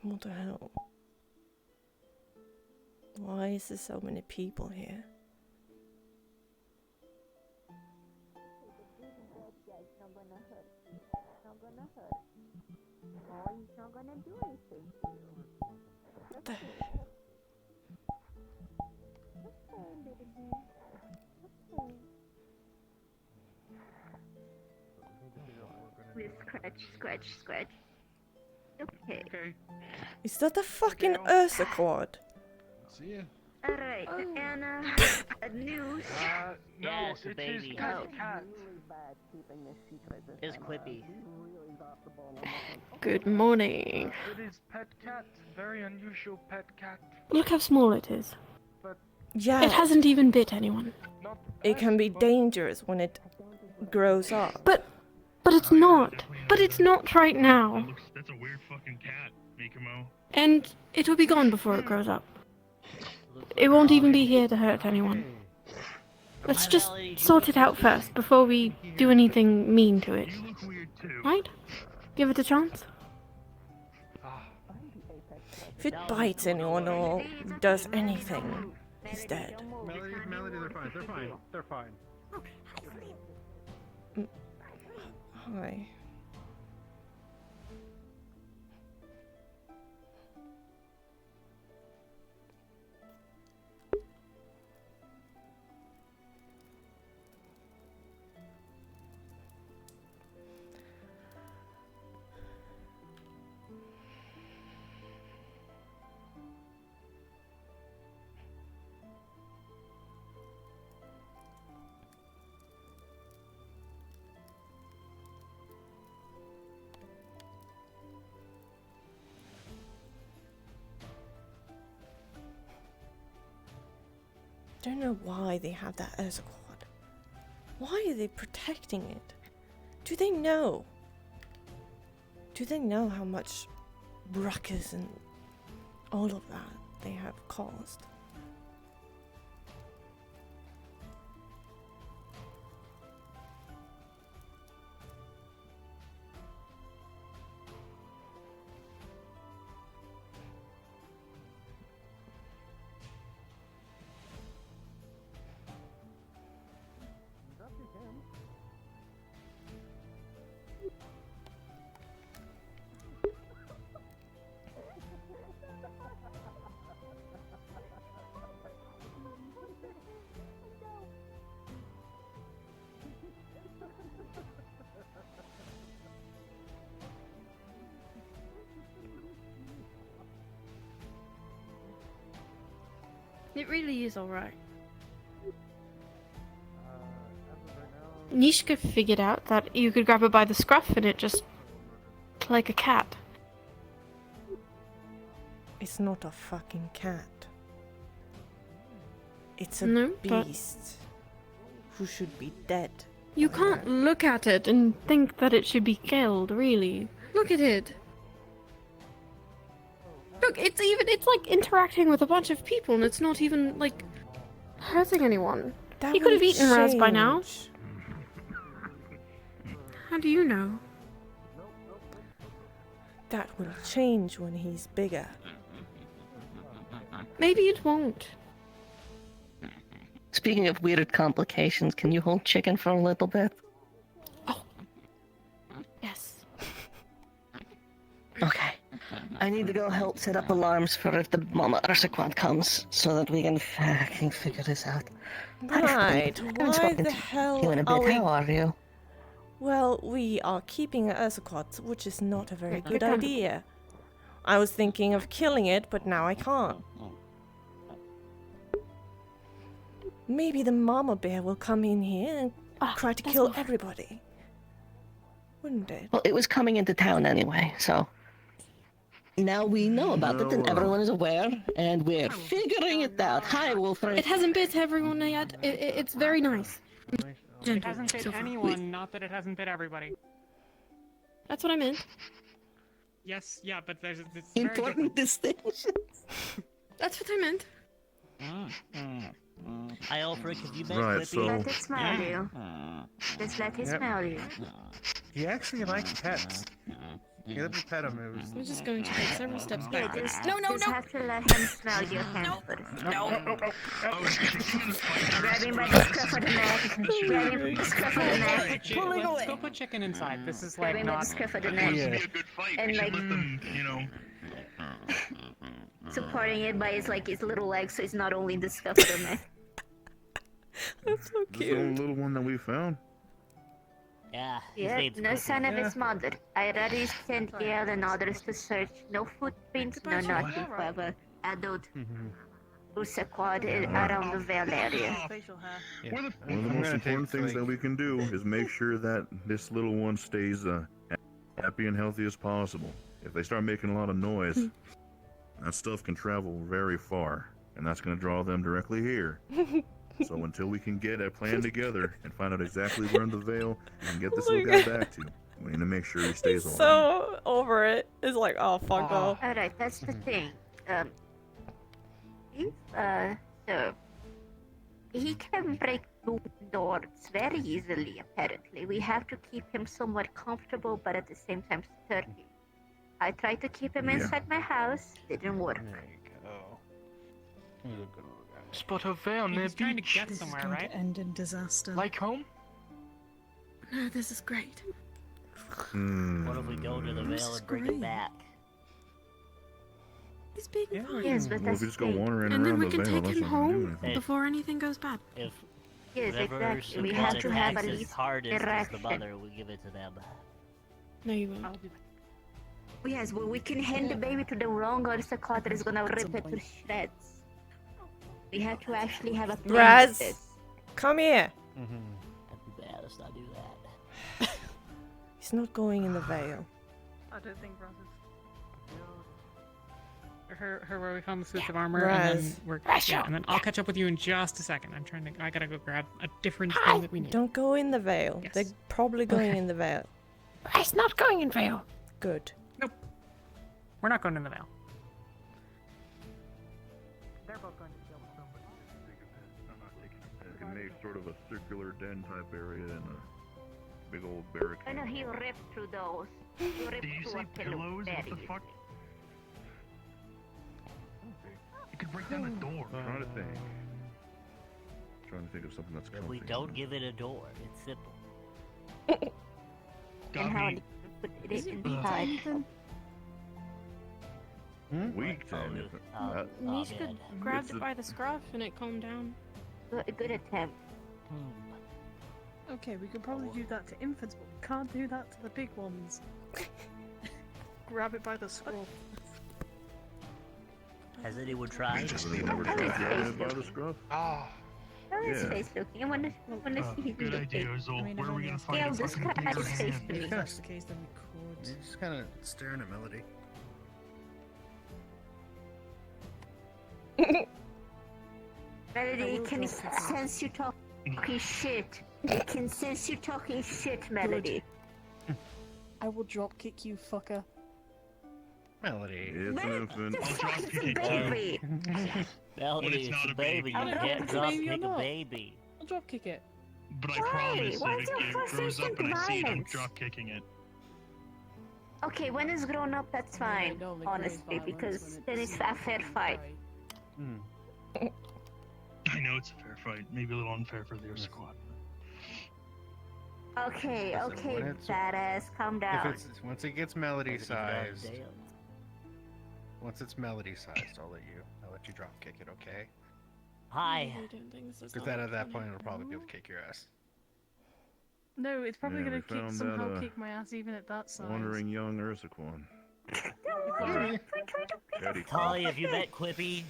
What the hell? Why is there so many people here? What the hell? Scratch. Okay. Is that a fucking Ursa quad? See ya. Alright, Anna, news. No, Yes, it baby. is Pet Cat. It's Quippy. Good morning. It is Pet Cat. Very unusual Pet Cat. Look how small it is. Yeah, It hasn't even bit anyone. Not it can be dangerous when it grows up. But it's not. But it's not right now. That's a weird fucking cat, Mikamo. And it will be gone before it grows up. It won't even be here to hurt anyone. Let's just sort it out first before we do anything mean to it. You look weird too. Right? Give it a chance. If it bites anyone or does anything, he's dead. Melody, they're fine. Hi. I don't know why they have that as a quad. Why are they protecting it? Do they know? Do they know how much ruckus and all of that they have caused? It really is alright. Nishka figured out that you could grab it by the scruff and it just... like a cat. It's not a fucking cat. It's a No, but- beast who should be dead. You can't look at it and think that it should be killed, really. Look at it. Look, it's like interacting with a bunch of people and it's not even, like, hurting anyone. That He could have will eaten Raz by now. change. How do you know? That will change when he's bigger. Maybe it won't. Speaking of weird complications, can you hold chicken for a little bit? Yes. Okay. I need to go help set up alarms for if the Mama Ursa Quad comes, so that we can fucking figure this out. Right, I haven't why spoken the to hell you in a are bit. we... How are you? Well, we are keeping an Ursaquat, which is not a very good Okay. idea. I was thinking of killing it, but now I can't. Maybe the mama bear will come in here and try to that's kill awful. everybody. Wouldn't it? Well, it was coming into town anyway, so... Now we know about it and everyone is aware, and we're figuring it out. Hi, Wolfram. It hasn't bit everyone yet. It's very nice. It Gentle. hasn't bit so far. anyone, not that it hasn't bit everybody. That's what I meant. Yes, yeah, but there's it's very Important different. distinctions. That's what I meant. I offer it because you make Right, Quippy. so- Let it smell you. Just let it Yep. smell you. He actually likes pets. Yeah, let me pet him. It was... We're just going to take several steps Yeah, back. just, No, no, just no! have to let him smell your hand first. Oh, is kicking in a fight? Grab him by the scruff of the neck. Grab him by the scruff of the neck. Let's go put chicken inside. This is Grab like him by the not. scruff of the It wants to neck. be a good fight. And We should like- let them, you know. Supporting it by his little legs, so it's not only the scruff of the neck. That's so This is the only cute. little one that we found. Yeah, his Yeah, name's no Cookie. sign of his mother. I already sent Gail and others to search. No footprints, no nothing for our adult squad around the Vale area. Yeah. Where the One of the I'm most gonna important take, things that like- we can do is make sure that this little one stays happy and healthy as possible. If they start making a lot of noise, that stuff can travel very far, and that's going to draw them directly here. So until we can get a plan together and find out exactly where in the Vale we can get this Oh my little guy God. back to, we need to make sure he stays He's alive. so over it. It's like, oh, fuck off. Alright, that's the thing. If, so, he can break doors very easily, apparently. We have to keep him somewhat comfortable, but at the same time sturdy. I tried to keep him Yeah. inside my house, didn't work. There you go. He's a good little guy. Spot a veil near He's trying to beach. get This is somewhere, going right? to end in disaster. Like home? No, this is great. What if we go to the This Vale is and bring great. it back? He's being Yeah. fine. Yes, but Well, if that's we the just go thing. wandering And then around we the can Vale, take that's him not gonna do home anything. Hey. before anything goes bad. If Yes, whoever exactly. We supplies have to the have at taxes least hardest is the direction. mother, we give it to them. No, you won't. Yes, well, we can hand the baby to the wrong aristocrat that is gonna rip it to point. shreds. We have to actually have a plan Raz. for this. Come here. Mm-hmm. That'd be bad, let's not do that. He's not going in the Vale. I don't think Ross is. Her where we found the suits of armor, and then Raz. we're yeah, and then I'll catch up with you in just a second. I gotta go grab a different thing that we need. Don't go in the Vale. Yes. They're probably going Okay. in the Vale. He's not going in Vale. Good. We're not going in the Vale. They're both going to kill somebody. We can make sort of a circular den type area and a big old barricade. I know he ripped through those. He ripped Did you through say a pillow pillows? What very the fuck? easily. You could break down the door. I'm trying to think. Trying to think of something that's If we comfy. don't give it a door, it's simple. Got And how me. did you put it Anything? inside? Weak Oh, then. it- if- oh, that- oh, Niche could man. grabbed It's it a- by the scruff and it calmed down. Good attempt. Okay, we could probably do that to infants, but we can't do that to the big ones. Grab it by the scruff. Has anyone tried? Has anyone ever tried grabbing it by the scruff? Ah. How is his Yeah. face looking? I wanna see his Good little idea, face. Ozol. I mean, Where are we if gonna only find Gail, a describe fucking bigger his face hand? to me. If that's the case, then we could. He's just kind of staring at Melody. Melody, I will can drop it. sense you talking shit. I can sense you talking shit, Melody. I will drop kick you, fucker. Melody. It's an infant. The I'll fuck drop is kick a it too. baby? Melody, it's it's not a a baby. baby. You I don't know can't if it's a drop baby or kick a not. baby. I'll drop kick it. But I Why? promise Why that is your if first it grows up instinct and I see it, I'm violence? drop kicking it. Okay, when it's grown up, that's fine, No, the honestly, great because violence then when it's a fair fight. I know it's a fair fight. Maybe a little unfair for their squad. Okay, Listen, okay, when it's- badass, calm If down. it's once it gets melody If it's not sized, Dale. once it's melody sized, I'll let you drop kick it, okay? Hi. I don't think this is Because not then at that funny. point it'll probably be able to kick your ass. No, it's probably Yeah, gonna we kick found somehow that, kick my ass even at that size. Wandering young Ursaquan. Don't worry, we're trying to Teddy. Tali, have you met Quippy?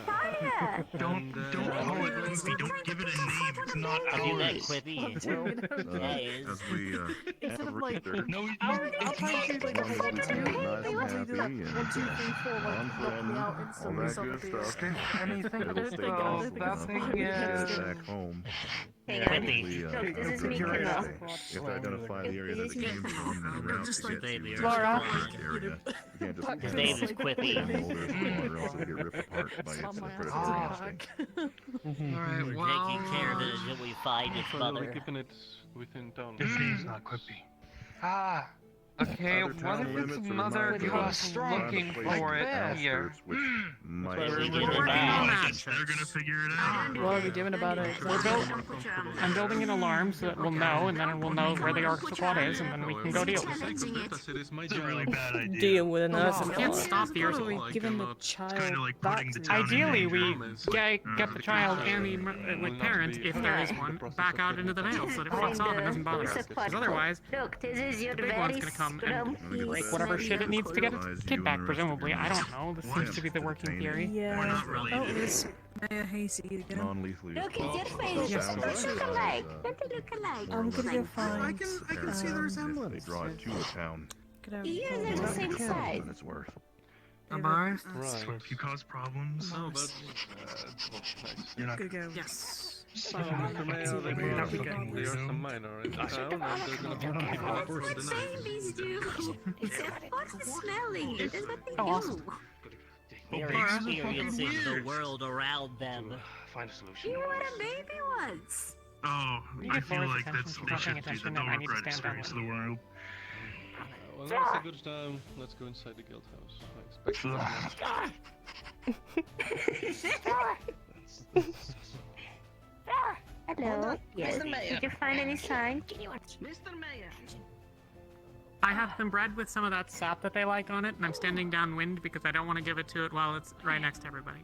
fire. Don't call it Quippy. Don't give it a name. It's not Have you met ours. Quippy? Well, Yeah, he is. as we Instead of like, No, I'll try and do like a Nice whole and two. happy They want to do like and, 1, 2, 3, 4, like on knock me friend, out all instantly. that So good it'll be stuff. Anything It'll good take though, off think that it's thing fine. get is... it back home. Hang Yeah, on. Quippy. We, Look, this is have me to coming up. You have to identify the area that it came from and the route Just to like get to baby the Laura. specific area. You can't just His pick name up is Quippy. an older Ursaquan or else it'll get ripped apart by its Slap my ass predatory in the instinct. back. We're taking care of it until we find its mother. keeping it within town. His name's not Quippy. Ah, Okay, Other what town if its limits are mother not goes find a looking place for in it the here? outskirts, which might why we're be working a on that. They're gonna figure it out. What are we doing about it? I'm building an alarm so that we'll know, and then we'll know where the Orc Squad is, and then we can go deal. It's a really bad idea. Deal with an Oh, Ursa We can't Squad. stop the Ursa. Probably giving the child Kinda like back putting the to town in Ideally, we danger. get the child and the like parent, if there is one, back out into the veil so that it fucks off and doesn't bother us. Because otherwise, Look, this is your the big one's gonna come and break whatever shit it needs to get its kid back, presumably. I don't know. This seems to be the working theory. Yeah. We're not really. Oh, it's Mayor Hasty again. non-lethally. Look, it's your face. Sounds Don't like, look alike. Don't they look alike? more or I'm gonna less go the find. I can see the If resemblance. they draw it to a town, Yours are the same more size. than it's worth. Am I? So if you cause problems, you're not Good go. Yes. So, Mr. Mayor, they brought the Ursa Minor into town, and they're gonna be That's what babies do. They're fun smelling. That's what they Oh, do. awesome. They're experiencing the world around them. find a solution. You were a baby once. Oh, You I get feel Laura's like attention, that's she's they not paying should do attention, the and I no need to regret stand experience of down the world. Well, now's a good time. Let's go inside the guild house. I expect Hello. Yes. Mr. Mayor. Did you find any sign? Mr. Mayor. I have them bred with some of that sap that they like on it, and I'm standing downwind because I don't want to give it to it while it's right next to everybody.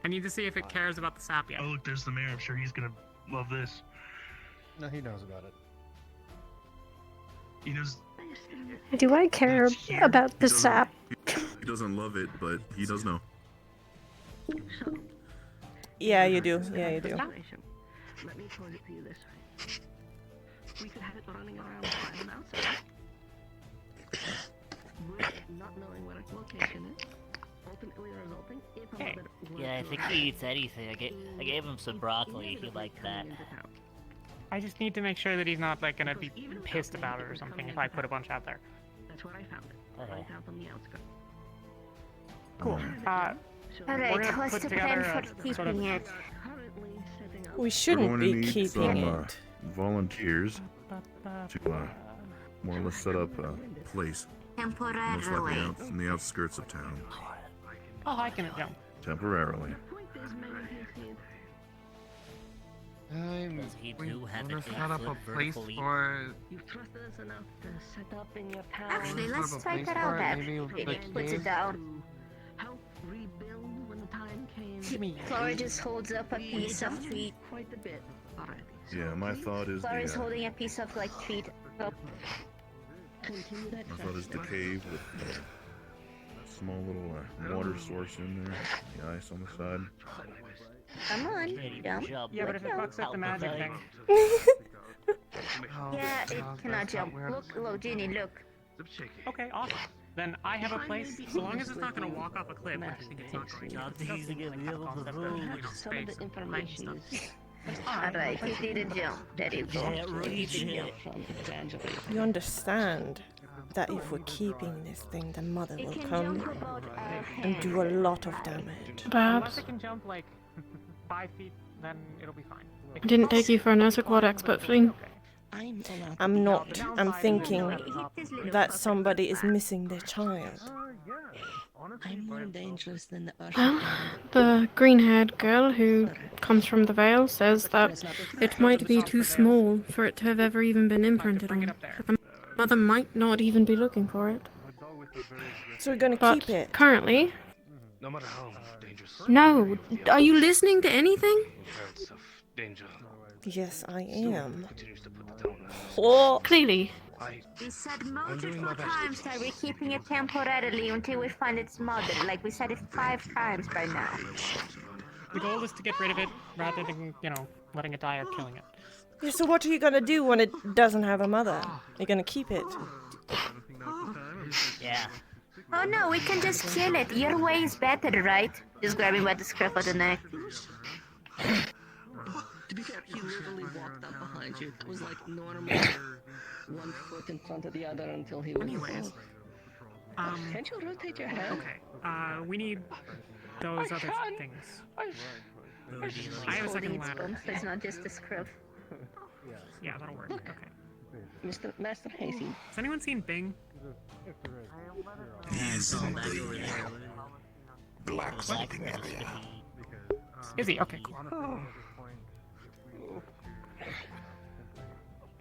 I need to see if it cares about the sap yet. Oh, look, there's the mayor. I'm sure he's gonna love this. No, he knows about it. He knows. Do I care about the sap? He doesn't love it, but he does know. Yeah, you do. Yeah, you do. Let me pose it to you this way. We could have it running around by the outside. Not knowing what its location is. Ultimately resulting if a mother Yeah, I think he eats anything. I gave him some broccoli. He liked that. I just need to make sure that he's not like gonna be pissed about it or something if I put a bunch out there. That's what I found it. Right out on the outskirts. Cool. All We're right. gonna What's put the together plan a for sort of- keeping it? Currently setting up. We We're shouldn't going to be need keeping some it. volunteers to more or less set up a place, most likely Temporarily. out in the outskirts of town, I'll hike in it down. temporarily. Point is, Mayor Hasty. Does he We do have an wanna set up 8-foot a place vertical leap? for. You've trusted us enough to set up in your town. Actually, let's Have a try place that for out. it, Then maybe with maybe the it puts kids. it down. Help rebuild when the time came. Flora just holds up a piece of treat. Quite a bit already. So Yeah, my please thought is Flora is the holding a piece of like treat. So, continue that my thought is the trust. cave with a small little water source in there, the ice on the side. come on, Can't even jump. jump. Yeah, but if it fucks up the magic thing. Oh, Yeah, it God, cannot that's not jump. where Look, Ginny, look. Okay, awesome. Then I have a place, so long as it's not gonna walk off a cliff, which I think it's not going to. Not easy to get rid of the room. Some of the information is Alright, he did a jump. There you go. Can't reach it. from Evangeline. You understand that if we're keeping this thing, the mother It will can come jump about a and hand. do a lot of damage. Unless Perhaps. it can jump like 5 feet, then it'll be fine. I didn't take you for an Ursa Quad expert, Fleen. Okay. I'm allowed to I'm be not. out. I'm thinking Hit this little that fucker somebody in is the back. missing their child. I'm more dangerous than the Usher. Well, the green-haired girl who comes from the Vale says that it might be too small for it to have ever even been imprinted Bring it on. up there. That the mother might not even be looking for it. So we're gonna But keep it. currently, No matter how dangerous. no. Are you listening to anything? Threats of danger. Yes, I am. Continues to put the town. Oh, Clearly. We said multiple times that we're keeping it temporarily until we find its mother. Like we said it 5 times by now. The goal is to get rid of it rather than, letting it die or killing it. yeah, so what are you gonna do when it doesn't have a mother? You're gonna keep it. Yeah. Oh no, we can just kill it. Your way is better, right? Just grab him by the scruff of the neck. To be fair, he literally walked up behind you. It was like normal. One foot in front of the other until he was. Anyways, Can't you rotate your head? okay. We need those other things. I have a Holding second its ladder. bump, so it's not just a scruff. Yeah, that'll work. Okay. Mr. Master Hasty. Has anyone seen Bing? He's in the black sleeping area. Is he? Okay, cool.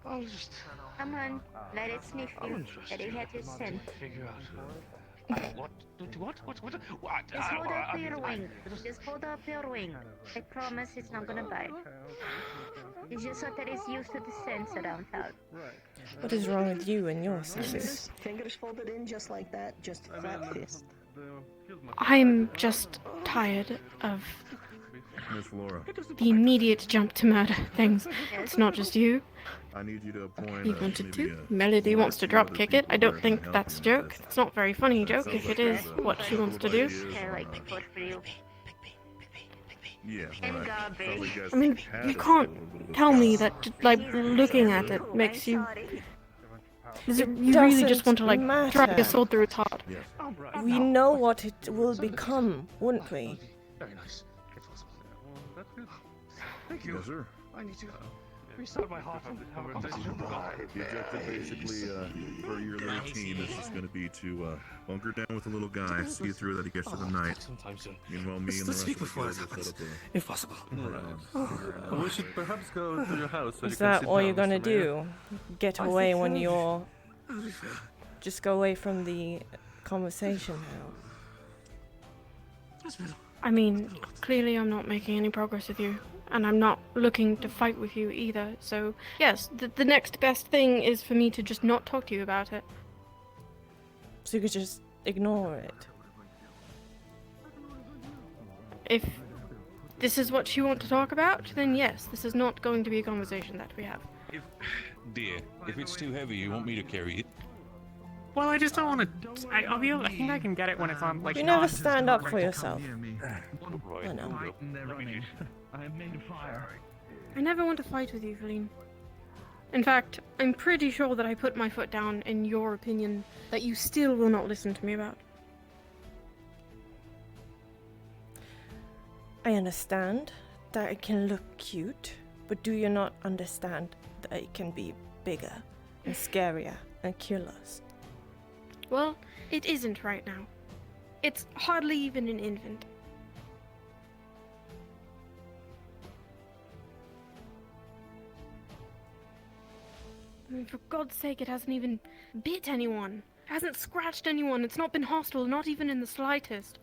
I'll just Come on, let it sniff you. Let it have your scent. figure out what? Just hold up your wing. Just hold up your wing. I promise it's not gonna bite. It's just so that it's used to the scents around town. What is wrong with you and your senses? Fingers folded in just like that, just flat fist. I'm just tired of Miss Flora, the immediate jump to murder things. It's not just you. I need you to appoint. You wanted to. Melody wants to drop kick it. I don't think that's a joke. It's not a very funny joke if it is what she wants to do. They're like for real. Yeah, And right. garbage. Sounds like you guys I mean, had you us can't a little bit of tell me fun. that, like, looking at it makes you... Sorry. Is it, you really just want to, like, doesn't drag a matter. sword through its heart? Yeah. We know what it will become, wouldn't we? Very nice. Well, that's good. Thank you. Yes, sir. I need to restart my heart and have a conversation. The objective basically for your little team is just going to be to bunker down with the little guy, see through that he gets to the night. Sometime soon. Meanwhile, me and the rest of the guys will set up a... Impossible. We should perhaps go to your house so you Is can that sit all down, you're gonna Mr. Mayor. do? Get I away think when so. you're... Just go away from the conversation now. I mean, clearly I'm not making any progress with you. And I'm not looking to fight with you either. So, yes, the next best thing is for me to just not talk to you about it. So you could just ignore it. If this is what you want to talk about, then yes, this is not going to be a conversation that we have. Dear, if it's too heavy, you want me to carry it? Well, I just don't want to. I'll be able. I think I can get it when it's on. Like, You never not- stand up for yourself. Right. I know. I am made of fire. I never want to fight with you, Feline. In fact, I'm pretty sure that I put my foot down in your opinion that you still will not listen to me about. I understand that it can look cute, but do you not understand that it can be bigger and scarier and kill us? Well, it isn't right now. It's hardly even an infant. I mean, for God's sake, it hasn't even bit anyone. It hasn't scratched anyone. It's not been hostile, not even in the slightest.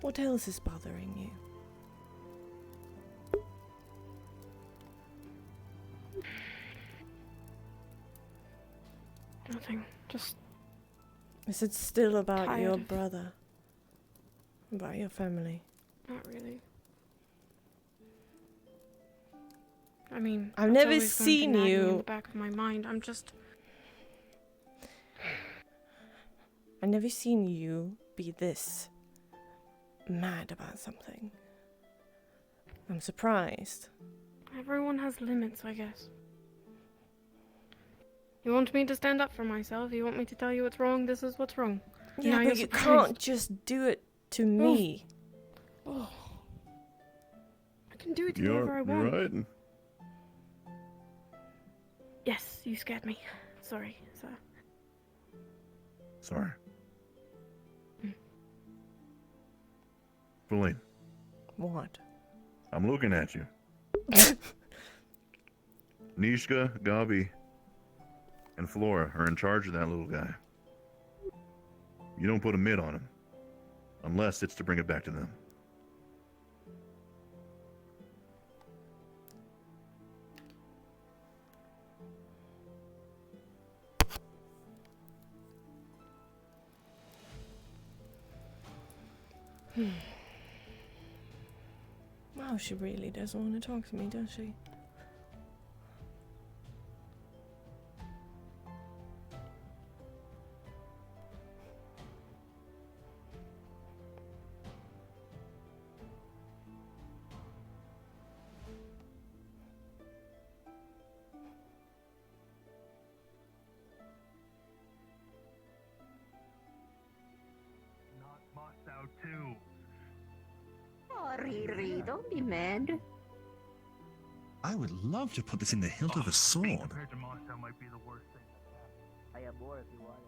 What else is bothering you? Nothing. Just Is it still about Tired your of- brother? About your family? not really. I mean, I've that's never always going to seen nag me in you- the back of my mind. I'm just. I've never seen you be this mad about something. I'm surprised. Everyone has limits, I guess. You want me to stand up for myself? You want me to tell you what's wrong? This is what's wrong. Yeah, Now but you're you surprised. can't just do it to me. Oh. I can do it to You're whoever I want. right. Yes, you scared me. Sorry, sir. Sorry. Mm. Feline, What? I'm looking at you. Nishka, Gabi, and Flora are in charge of that little guy. You don't put a mitt on him. Unless it's to bring it back to them. Wow, she really doesn't want to talk to me, does she? Riri, don't be mad. I would love to put this in the hilt of a Being sword. compared to Moscow might be the worst thing. I have more if you want it.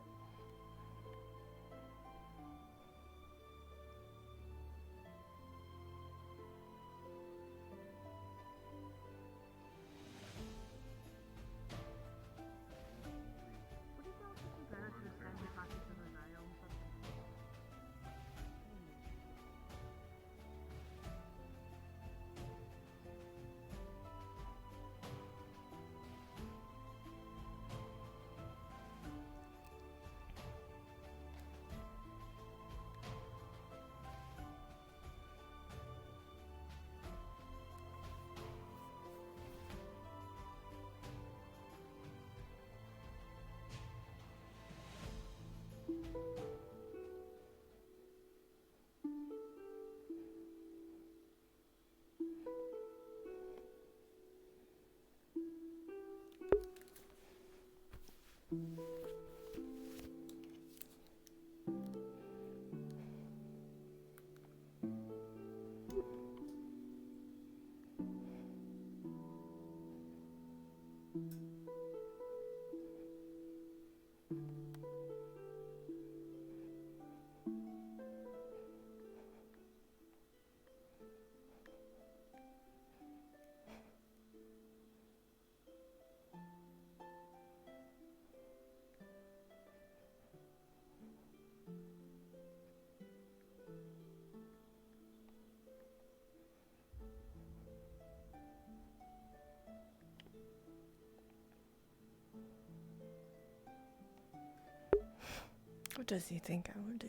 What does he think I would do?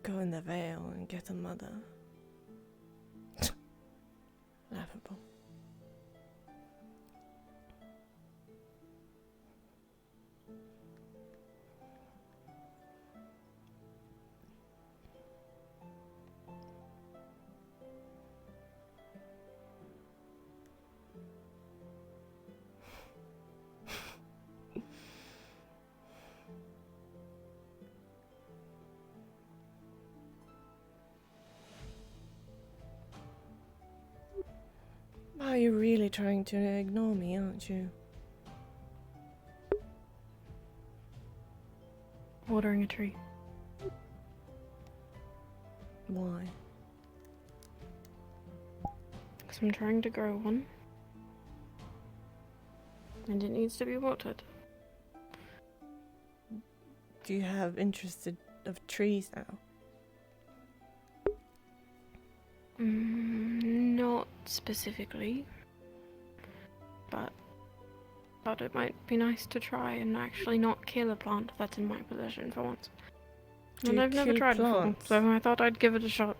Go in the Vale and get a mother. Laughable. Wow, you're really trying to ignore me, aren't you? Watering a tree. Why? Because I'm trying to grow one. And it needs to be watered. Do you have interest of trees now? Not specifically. But thought it might be nice to try and actually not kill a plant that's in my possession for once. Do And you I've never kill tried plants? before, so I thought I'd give it a shot.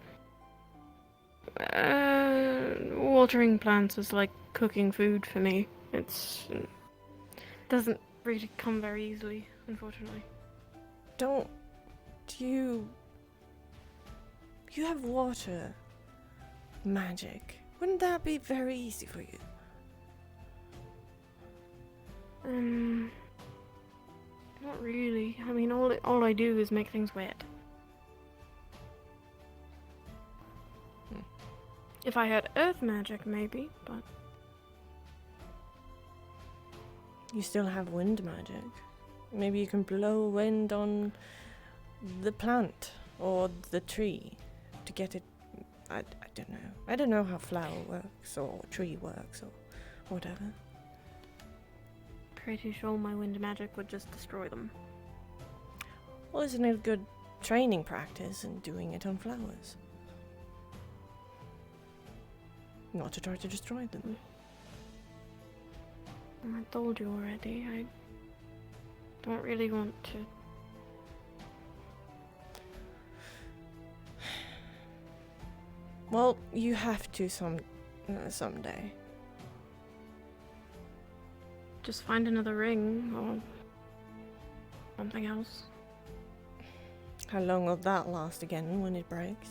Watering plants is like cooking food for me. It's doesn't really come very easily, unfortunately. Do you have water magic? Wouldn't that be very easy for you? Not really. I mean, all I do is make things wet. If I had earth magic, maybe, but You still have wind magic. Maybe you can blow wind on the plant or the tree to get it. I don't know. I don't know how flower works or tree works or whatever. pretty sure my wind magic would just destroy them. Well, isn't it good training practice and doing it on flowers? Not to try to destroy them. I told you already, I don't really want to. Well, you have to someday. Just find another ring or something else. How long will that last again when it breaks?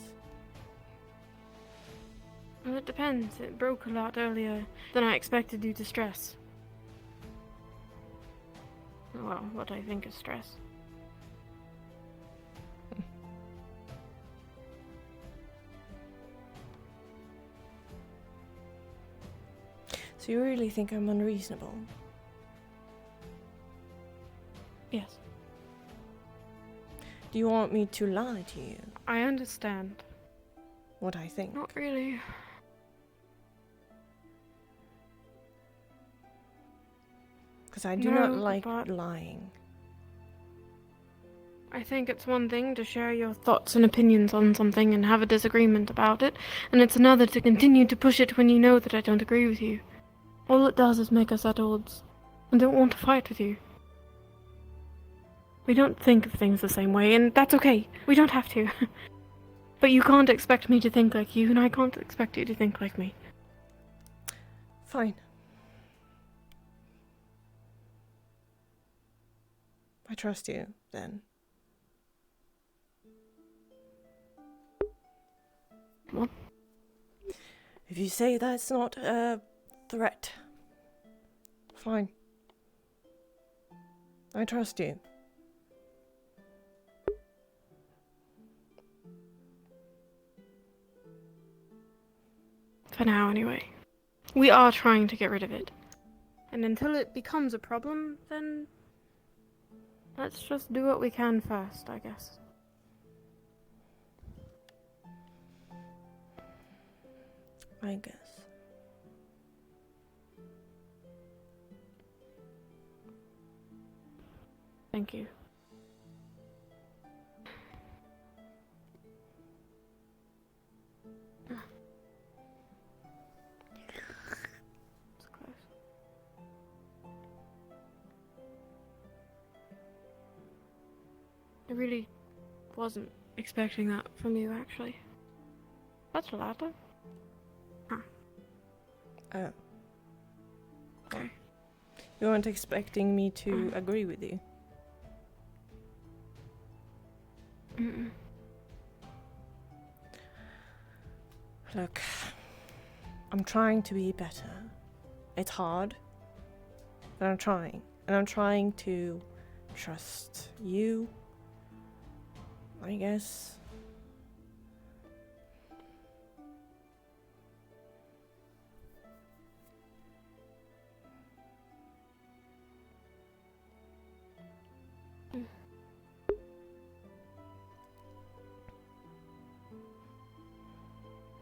Well, it depends. It broke a lot earlier than I expected due to stress. Well, what I think is stress. So you really think I'm unreasonable? Yes. Do you want me to lie to you? I understand. What I think? Not really. Because I do not No, like but lying. I think it's one thing to share your thoughts and opinions on something and have a disagreement about it, and it's another to continue to push it when you know that I don't agree with you. All it does is make us at odds, and don't want to fight with you. We don't think of things the same way, and that's okay. We don't have to. But you can't expect me to think like you, and I can't expect you to think like me. Fine. I trust you, then. What? If you say that's not a threat, fine. I trust you. For now, anyway. We are trying to get rid of it. And until it becomes a problem, then let's just do what we can first, I guess. I guess. Thank you. It's close. I really wasn't expecting that from you, actually. That's a ladder. Oh. Okay. You weren't expecting me to agree with you? Mm-mm. Look, I'm trying to be better. It's hard, but I'm trying. And I'm trying to trust you, I guess.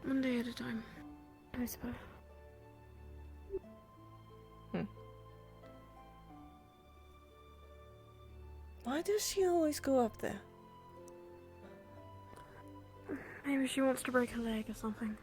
One day at a time, I suppose. Why does she always go up there? Maybe she wants to break her leg or something.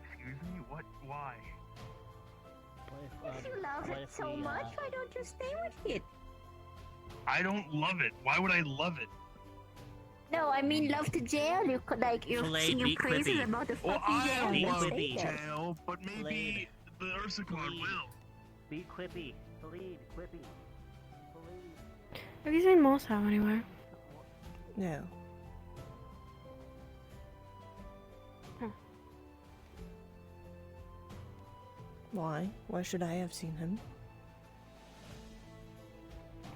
Excuse me? What? Why? If you love it so much, why don't you stay with it? I don't love it. Why would I love it? No, I mean love to jail. You could like you're Slade, singing be praises quippy. about the Well, fucking jail. I and love stay there. jail, but maybe the Ursicon will. Be quippy. Lead, quippy. Lead. Have you seen Moscow anywhere? No. Why? Why should I have seen him?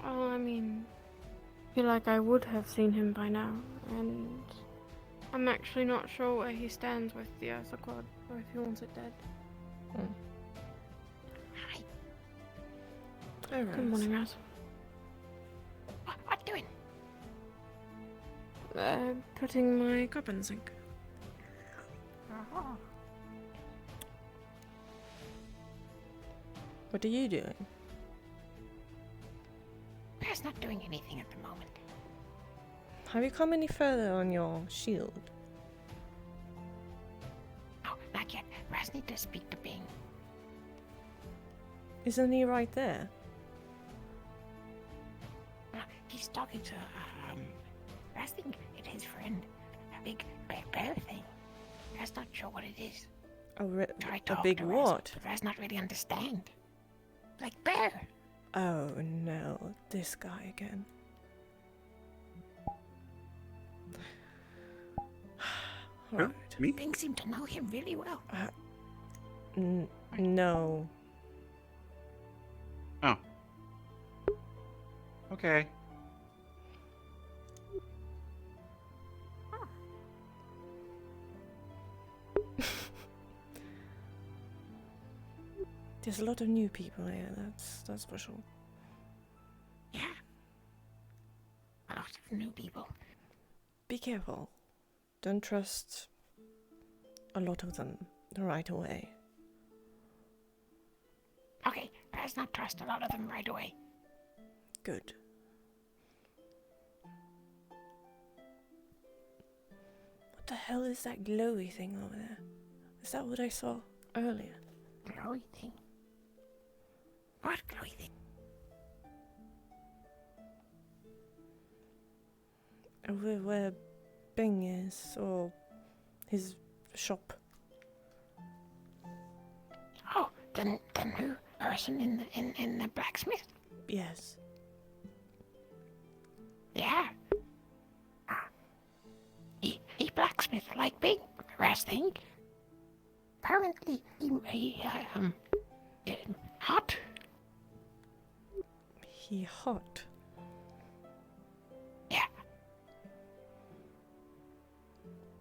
Oh, I mean, I feel like I would have seen him by now, and I'm actually not sure where he stands with the Earth Squad, or if he wants it dead. Hi. Good morning, Raz. What doing? Putting my cup in the sink. What are you doing? Bear's not doing anything at the moment. Have you come any further on your shield? No, not yet. Raz need to speak to Bing. Isn't he right there? He's talking to, Raz think it's his friend. A big bear thing. Raz not sure what it is. A big to Raz, what? but Raz not really understand. Like bear. Oh no, this guy again. Alright. Me? Bing seemed to know him really well. No. Oh. Okay. There's a lot of new people here, that's for sure. Yeah. A lot of new people. Be careful. Don't trust a lot of them right away. Okay, let's not trust a lot of them right away. Good. What the hell is that glowy thing over there? Is that what I saw earlier? Glowy thing? What glowy thing? Over where Bing is, or his shop. Oh, the new person in the blacksmith? Yes. Yeah. He blacksmith like Bing, I think. Apparently, he hot. He hot? Yeah.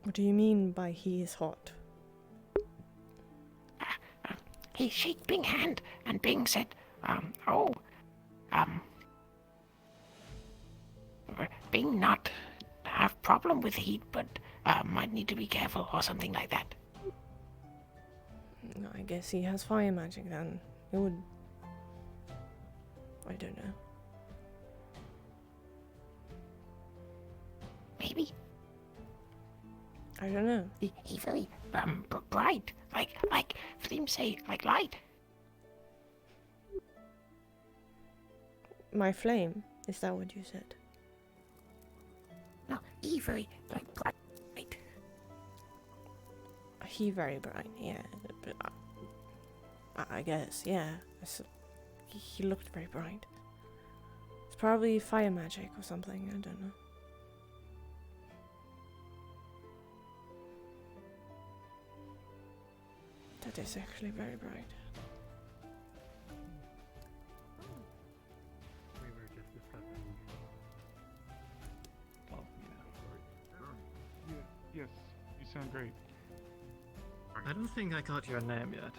What do you mean by he is hot? He shake Bing hand, and Bing said, Bing not have problem with heat, but might need to be careful or something like that. I guess he has fire magic then. It would... I don't know. Maybe. I don't know. He very bright, like Flim say, like light. My flame? Is that what you said? No, he very like bright. He very bright, yeah. But I guess, yeah. He looked very bright. It's probably fire magic or something. I don't know. That is actually very bright. We were just discussing. Oh, yeah. Yes, you sound great. I don't think I got your name yet.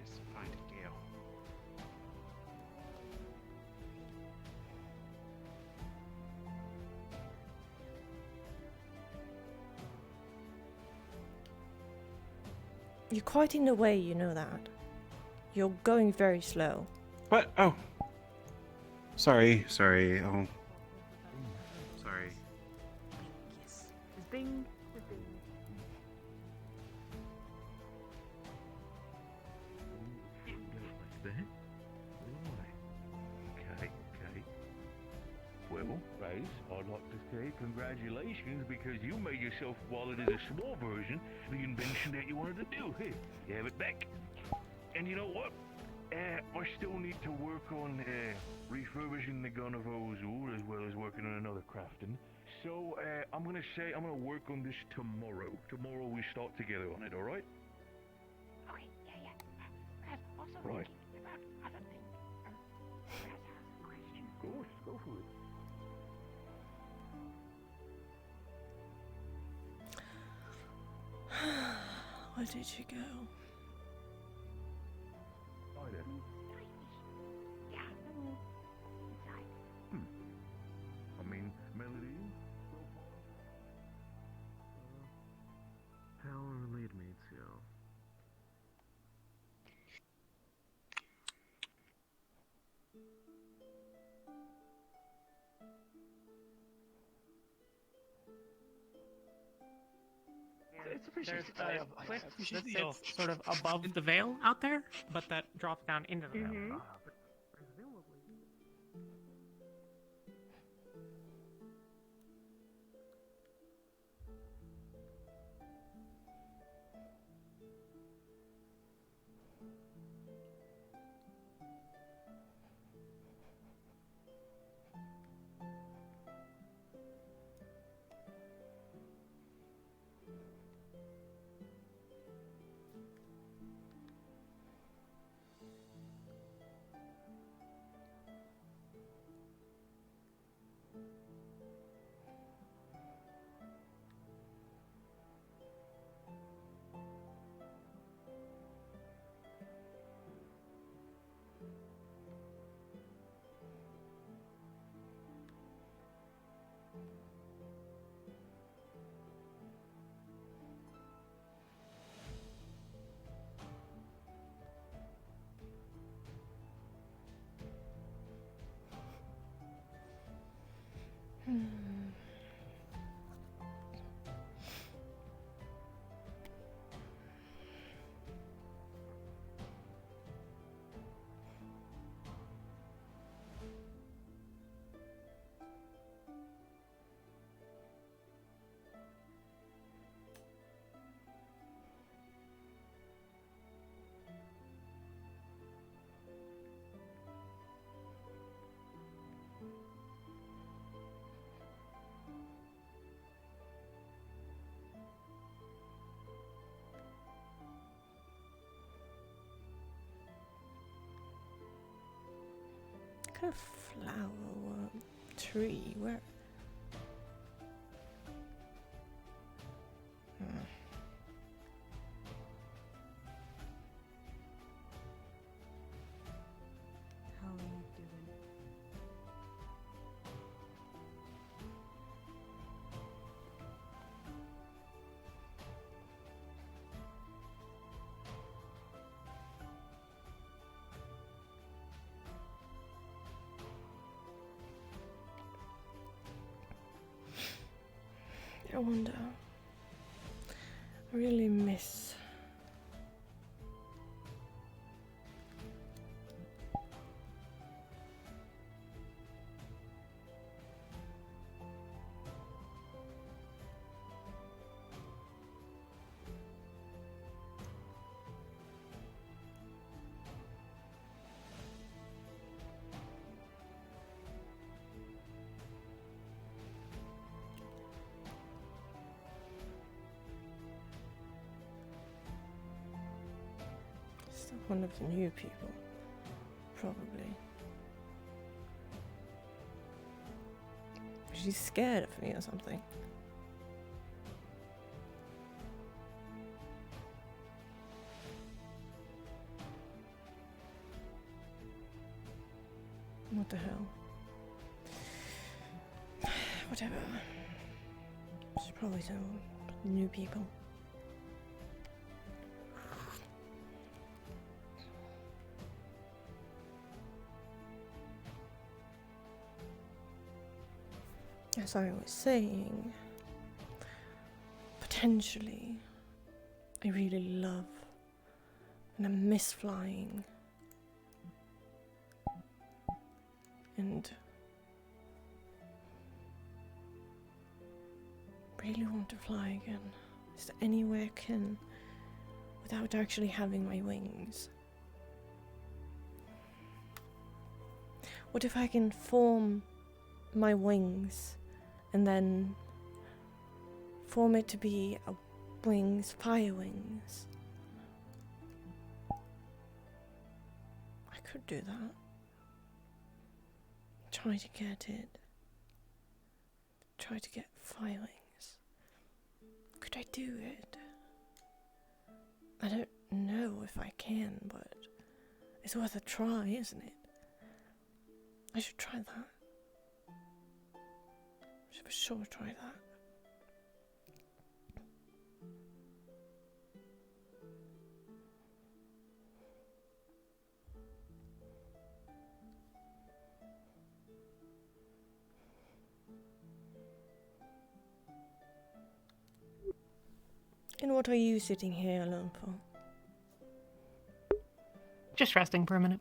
Just find a Gale. You're quite in the way, you know that. You're going very slow. What? Oh. Sorry. Oh. Sorry. Is Bing? What's that? Okay. Well, Bryce, I'd like to say congratulations because you made yourself, while it is a small version, the invention that you wanted to do. Hey, you have it back. And you know what? I still need to work on refurbishing the gun of Ozul as well as working on another crafting. So I'm gonna work on this tomorrow. Tomorrow we start together on it, alright? Okay, yeah. Also Right. thinking about other things. Can I ask a question? Of course, go for it. Where did you go? Hi there. Yeah. I mean, Melody? So far? How There's a cliff that sits sort of above the veil out there, but that drops down into the veil. What kind of flower or tree? Where? How are you doing? I wonder. I really miss. Still one of the new people, probably. She's scared of me or something. What the hell? Whatever. She's probably some new people. As I was saying, potentially, I really love and I miss flying. And really want to fly again. Is there any way I can without actually having my wings? What if I can form my wings and then form it to be a wings, fire wings? I could do that. Try to get it. Try to get fire wings. Could I do it? I don't know if I can, but it's worth a try, isn't it? I should try that. I should for sure try that. And what are you sitting here alone for? Just resting for a minute.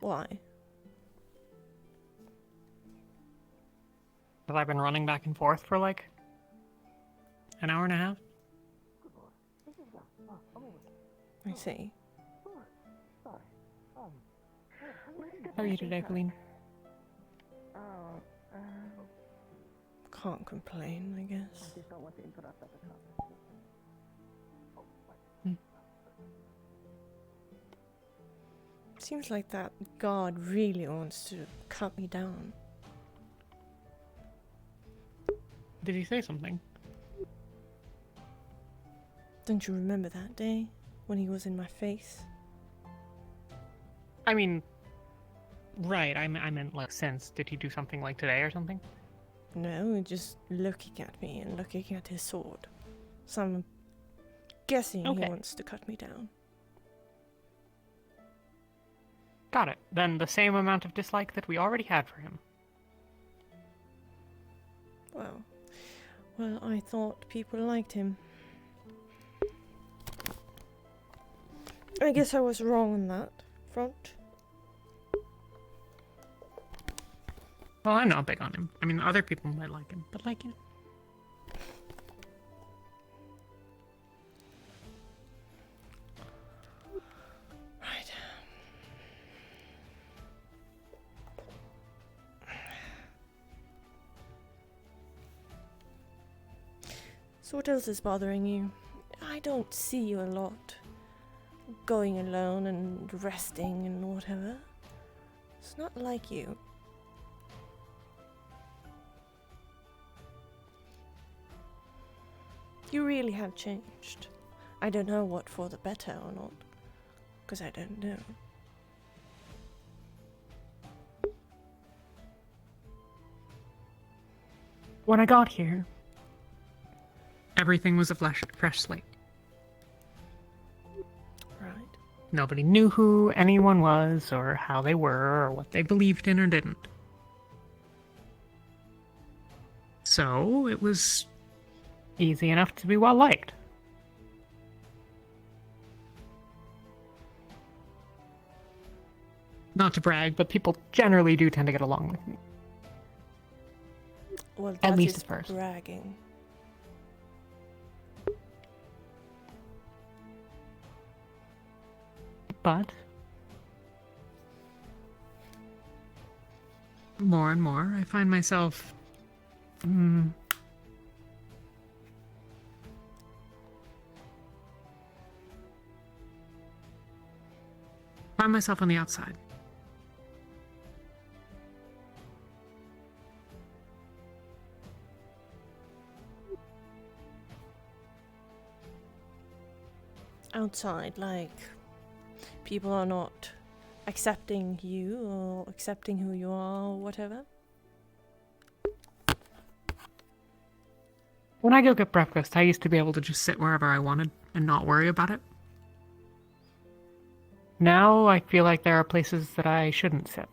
Why? Because I've been running back and forth for like an hour and a half. I see. How are you today, Colleen? Can't complain, I guess. Seems like that guard really wants to cut me down. Did he say something? Don't you remember that day when he was in my face? I mean, right, I meant like since. Did he do something like today or something? No, just looking at me and looking at his sword. So I'm guessing Okay. he wants to cut me down. Got it. Then the same amount of dislike that we already had for him. Well, I thought people liked him. I guess I was wrong on that front. Well, I'm not big on him. I mean, other people might like him, but like, you know. Right. So what else is bothering you? I don't see you a lot. Going alone and resting and whatever. It's not like you. You really have changed. I don't know what for the better or not, because I don't know. When I got here, everything was a fresh slate. Right. Nobody knew who anyone was, or how they were, or what they believed in or didn't. So, it was easy enough to be well liked. Not to brag, but people generally do tend to get along with me. Well, At that least is at first. bragging. But more and more, I find myself on the outside. Outside, like people are not accepting you or accepting who you are or whatever. When I go get breakfast, I used to be able to just sit wherever I wanted and not worry about it. Now I feel like there are places that I shouldn't sit.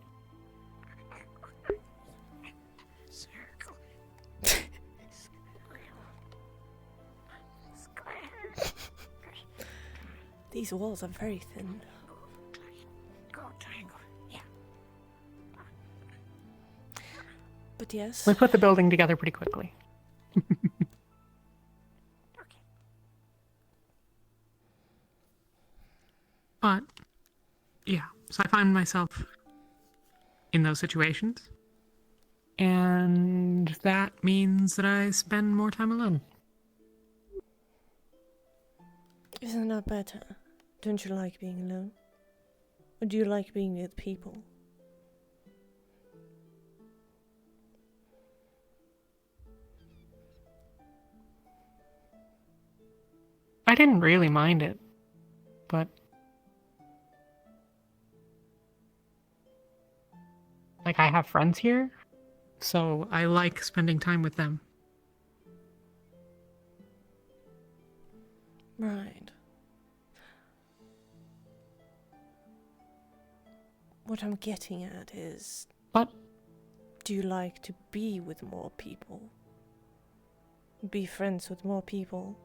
These walls are very thin. But yes. We put the building together pretty quickly. But, yeah, so I find myself in those situations. And that means that I spend more time alone. Isn't that better? Don't you like being alone? Or do you like being with people? I didn't really mind it, but like I have friends here, so I like spending time with them. Right. What I'm getting at is... What? Do you like to be with more people? Be friends with more people?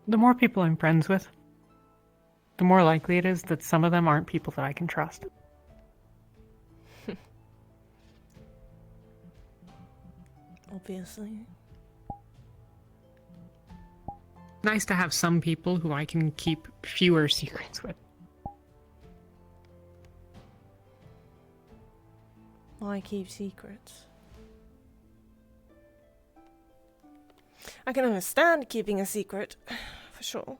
The more people I'm friends with, the more likely it is that some of them aren't people that I can trust. Obviously. Nice to have some people who I can keep fewer secrets with. Why keep secrets? I can understand keeping a secret, for sure.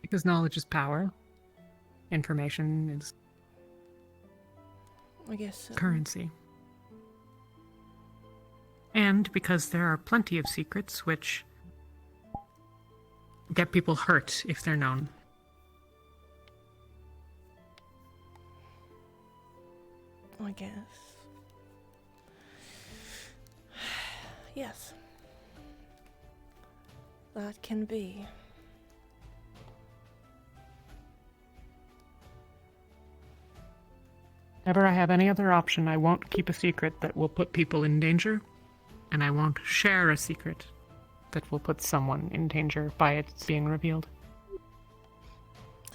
Because knowledge is power. Information is I guess so. currency. And because there are plenty of secrets which get people hurt if they're known. I guess. Yes. That can be. If ever I have any other option, I won't keep a secret that will put people in danger, and I won't share a secret that will put someone in danger by it being revealed.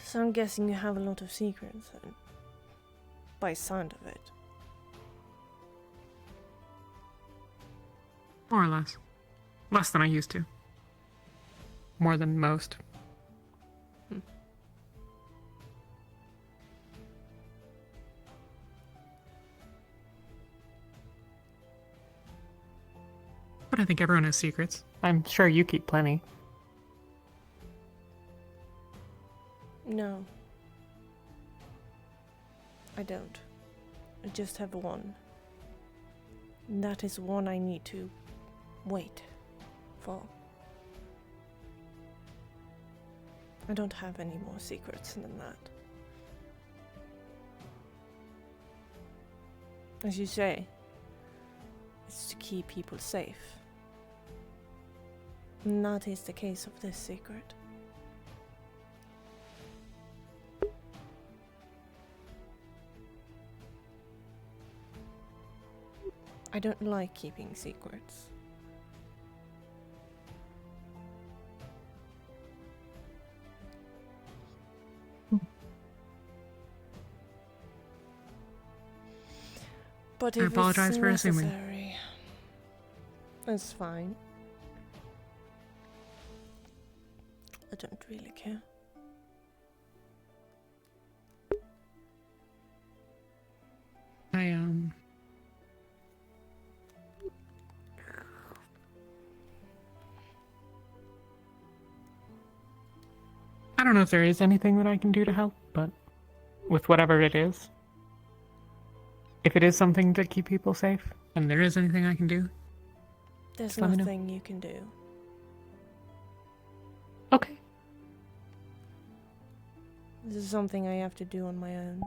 So I'm guessing you have a lot of secrets, then. By sound of it. More or less. Less than I used to. More than most. But I think everyone has secrets. I'm sure you keep plenty. No. I don't. I just have one. And that is one I need to wait for. I don't have any more secrets than that. As you say, it's to keep people safe. And that is the case of this secret. I don't like keeping secrets. But I if apologize it's for assuming. necessary, it's fine. I don't really care. I don't know if there is anything that I can do to help, but with whatever it is, if it is something to keep people safe, and there is anything I can do, There's just let me know. nothing you can do. Okay. This is something I have to do on my own.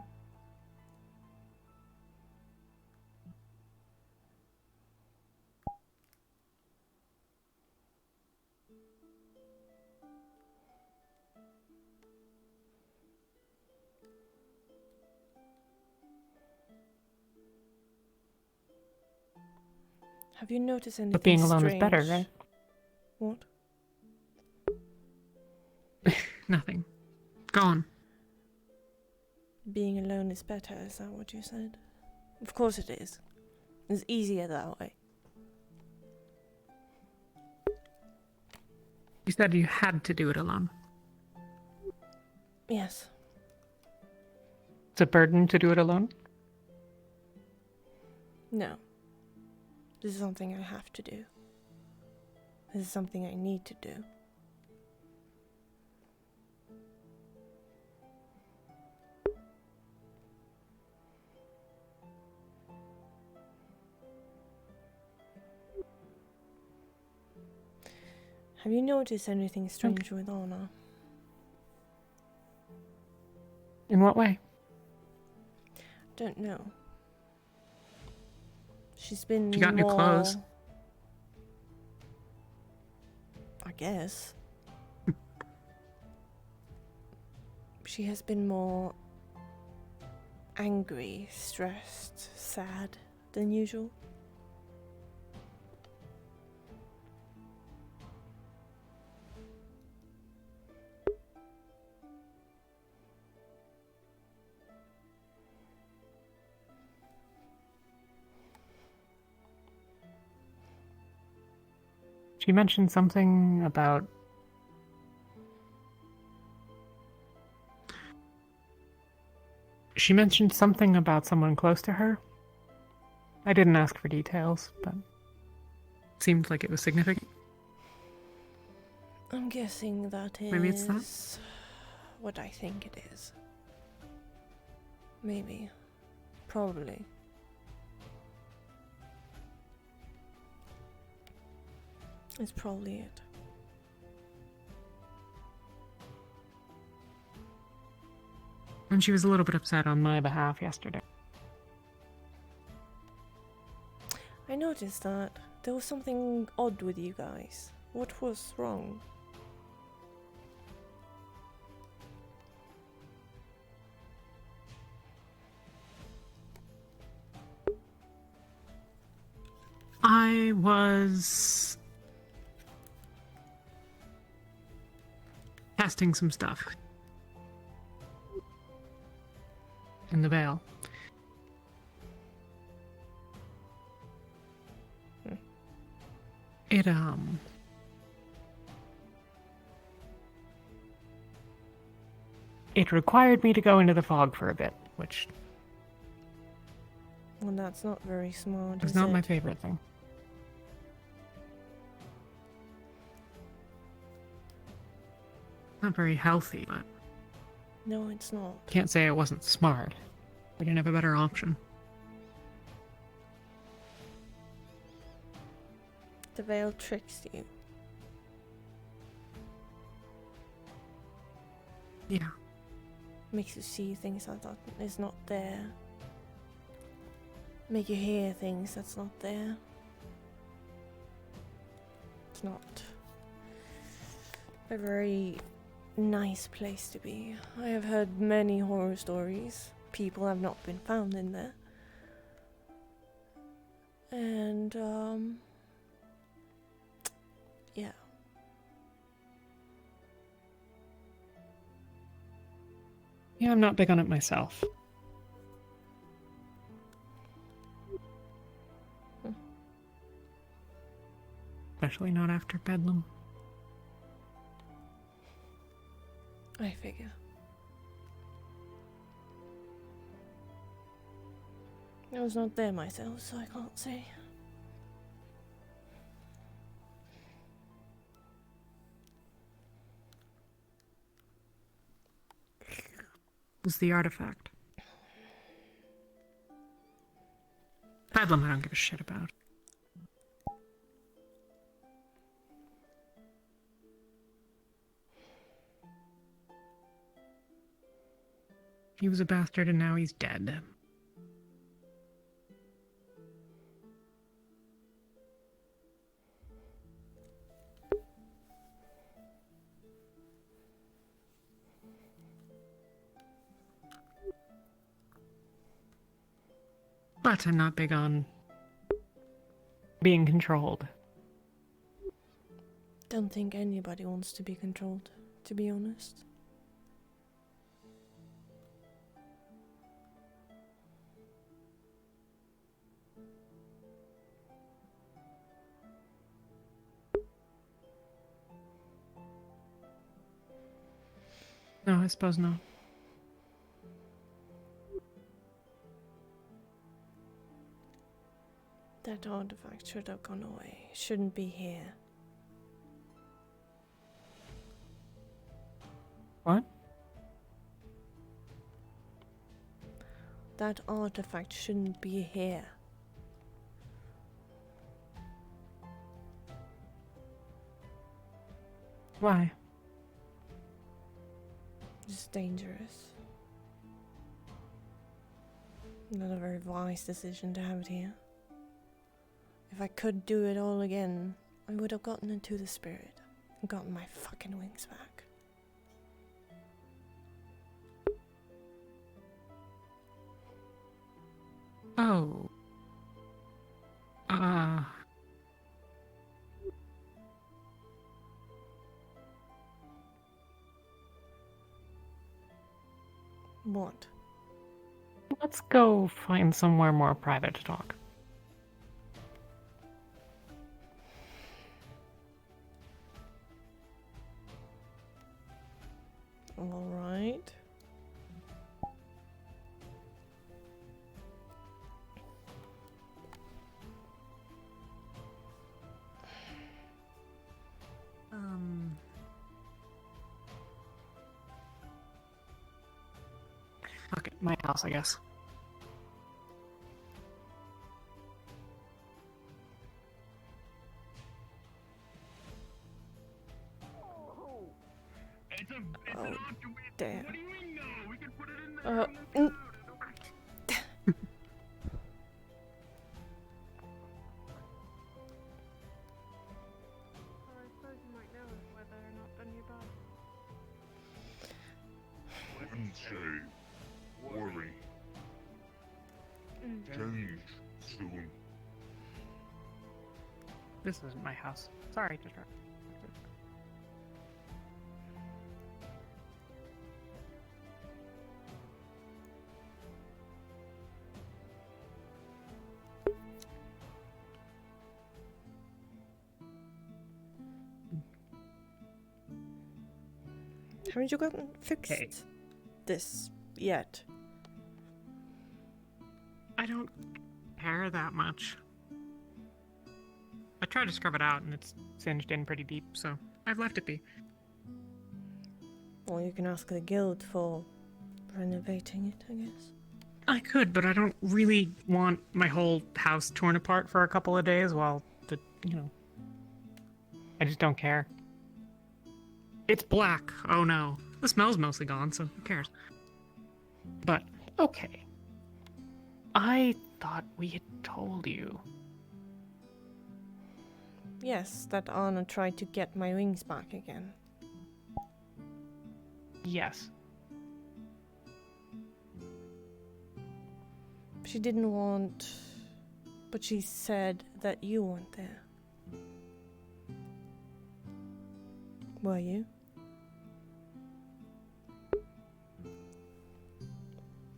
Have you noticed anything But being alone strange? is better, right? What? Nothing. Go on. Being alone is better, is that what you said? Of course it is. It's easier that way. You said you had to do it alone. Yes. It's a burden to do it alone? No. This is something I have to do. This is something I need to do. Have you noticed anything strange with Anna? In what way? Don't know. She's been She got new more... clothes. I guess. She has been more angry, stressed, sad than usual. She mentioned something about... She mentioned something about someone close to her. I didn't ask for details, but it seemed like it was significant. I'm guessing that is Maybe it's that? what I think it is. Maybe. Probably. It's probably it. And she was a little bit upset on my behalf yesterday. I noticed that there was something odd with you guys. What was wrong? I was testing some stuff in the Vale. It required me to go into the fog for a bit, which Well, that's not very smart, was is not it? my favorite thing. Not very healthy, but No, it's not. can't say it wasn't smart. We didn't have a better option. The veil tricks you. Yeah. Makes you see things that is not there. Make you hear things that's not there. It's not a very nice place to be. I have heard many horror stories. People have not been found in there. And, yeah. Yeah, I'm not big on it myself. Especially not after Bedlam. I figure. I was not there myself, so I can't say. Was the artifact. Bedlam I don't give a shit about. He was a bastard and now he's dead. But I'm not big on being controlled. Don't think anybody wants to be controlled, to be honest. No, I suppose not. That artifact should have gone away. It shouldn't be here. What? That artifact shouldn't be here. Why? It's dangerous. Not a very wise decision to have it here. If I could do it all again, I would have gotten into the spirit and gotten my fucking wings back. Oh. What? Let's go find somewhere more private to talk. Fuck it, my house, I guess. Oh, damn. Uh, I suppose you might know whether or not they're nearby. Wouldn't say worry. Change soon. This isn't my house. Sorry to interrupt. Haven't you gotten fixed this yet? I don't care that much. I tried to scrub it out and it's singed in pretty deep, so I've left it be. Well, you can ask the guild for renovating it, I guess. I could, but I don't really want my whole house torn apart for a couple of days while I just don't care. It's black. Oh no. The smell's mostly gone, so who cares? But, okay. I thought we had told you. Yes, that Anna tried to get my wings back again. Yes. She didn't want... But she said that you weren't there. Were you?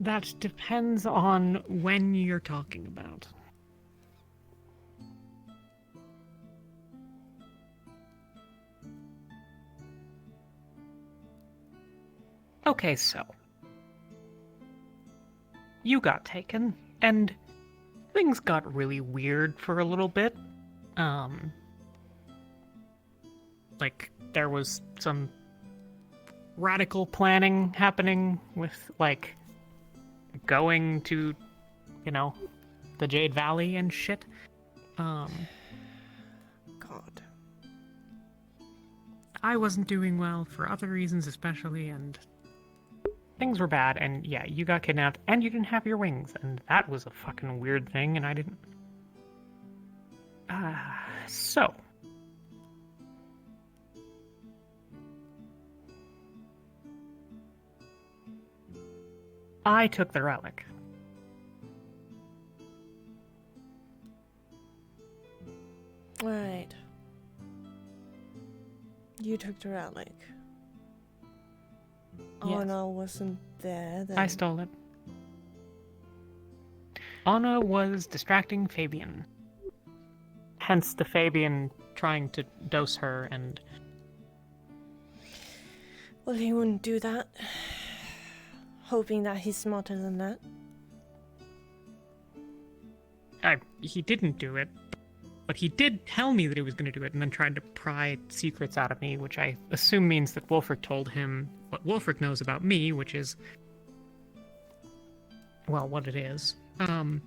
That depends on when you're talking about. Okay, so. You got taken, and things got really weird for a little bit. Like, there was some radical planning happening with, like, going to, the Jade Valley and shit. God. I wasn't doing well for other reasons especially, and things were bad, and yeah, you got kidnapped, and you didn't have your wings, and that was a fucking weird thing, and I didn't... So... I took the relic. Right. You took the relic. Yes. Anna wasn't there then. I stole it. Anna was distracting Fabian. Hence the Fabian trying to dose her and... Well, he wouldn't do that. Hoping that he's smarter than that. He didn't do it. But he did tell me that he was going to do it and then tried to pry secrets out of me, which I assume means that Wolfric told him what Wolfric knows about me, which is... well, what it is. The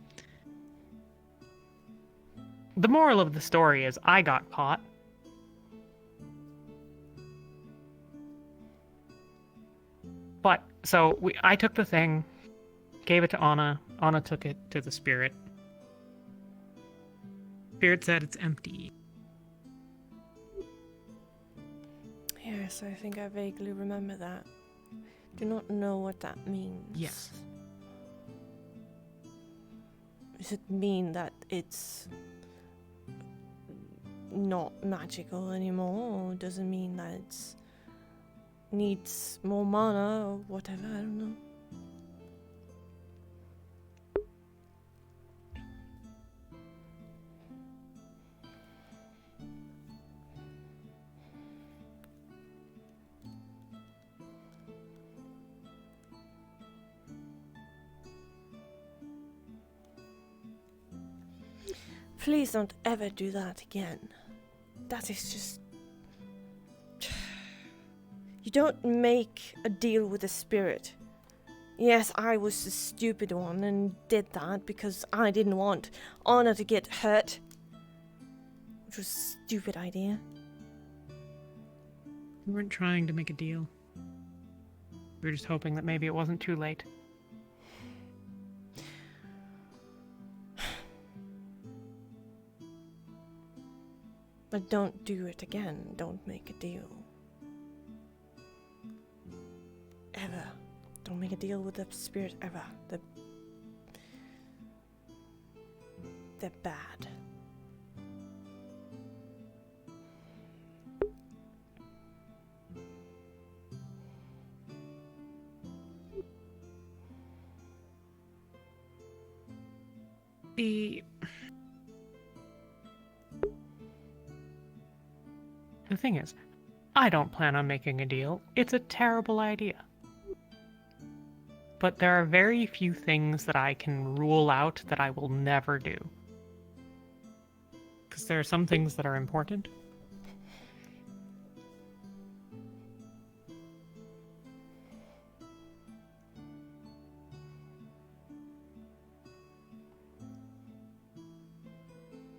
moral of the story is I got caught. But, so, I took the thing, gave it to Anna. Anna took it to the spirit. Spirit said it's empty. Yes, I think I vaguely remember that. Do not know what that means. Yes. Does it mean that it's not magical anymore, or does it mean that it's needs more mana or whatever? I don't know. Please don't ever do that again. That is just... You don't make a deal with the spirit Yes, I was the stupid one and did that because I didn't want Anna to get hurt. Which was a stupid idea. We weren't trying to make a deal. We were just hoping that maybe it wasn't too late. But don't do it again. Don't make a deal. Ever. Don't make a deal with the spirit ever. They're bad. The thing is, I don't plan on making a deal. It's a terrible idea. But there are very few things that I can rule out that I will never do. Because there are some things that are important.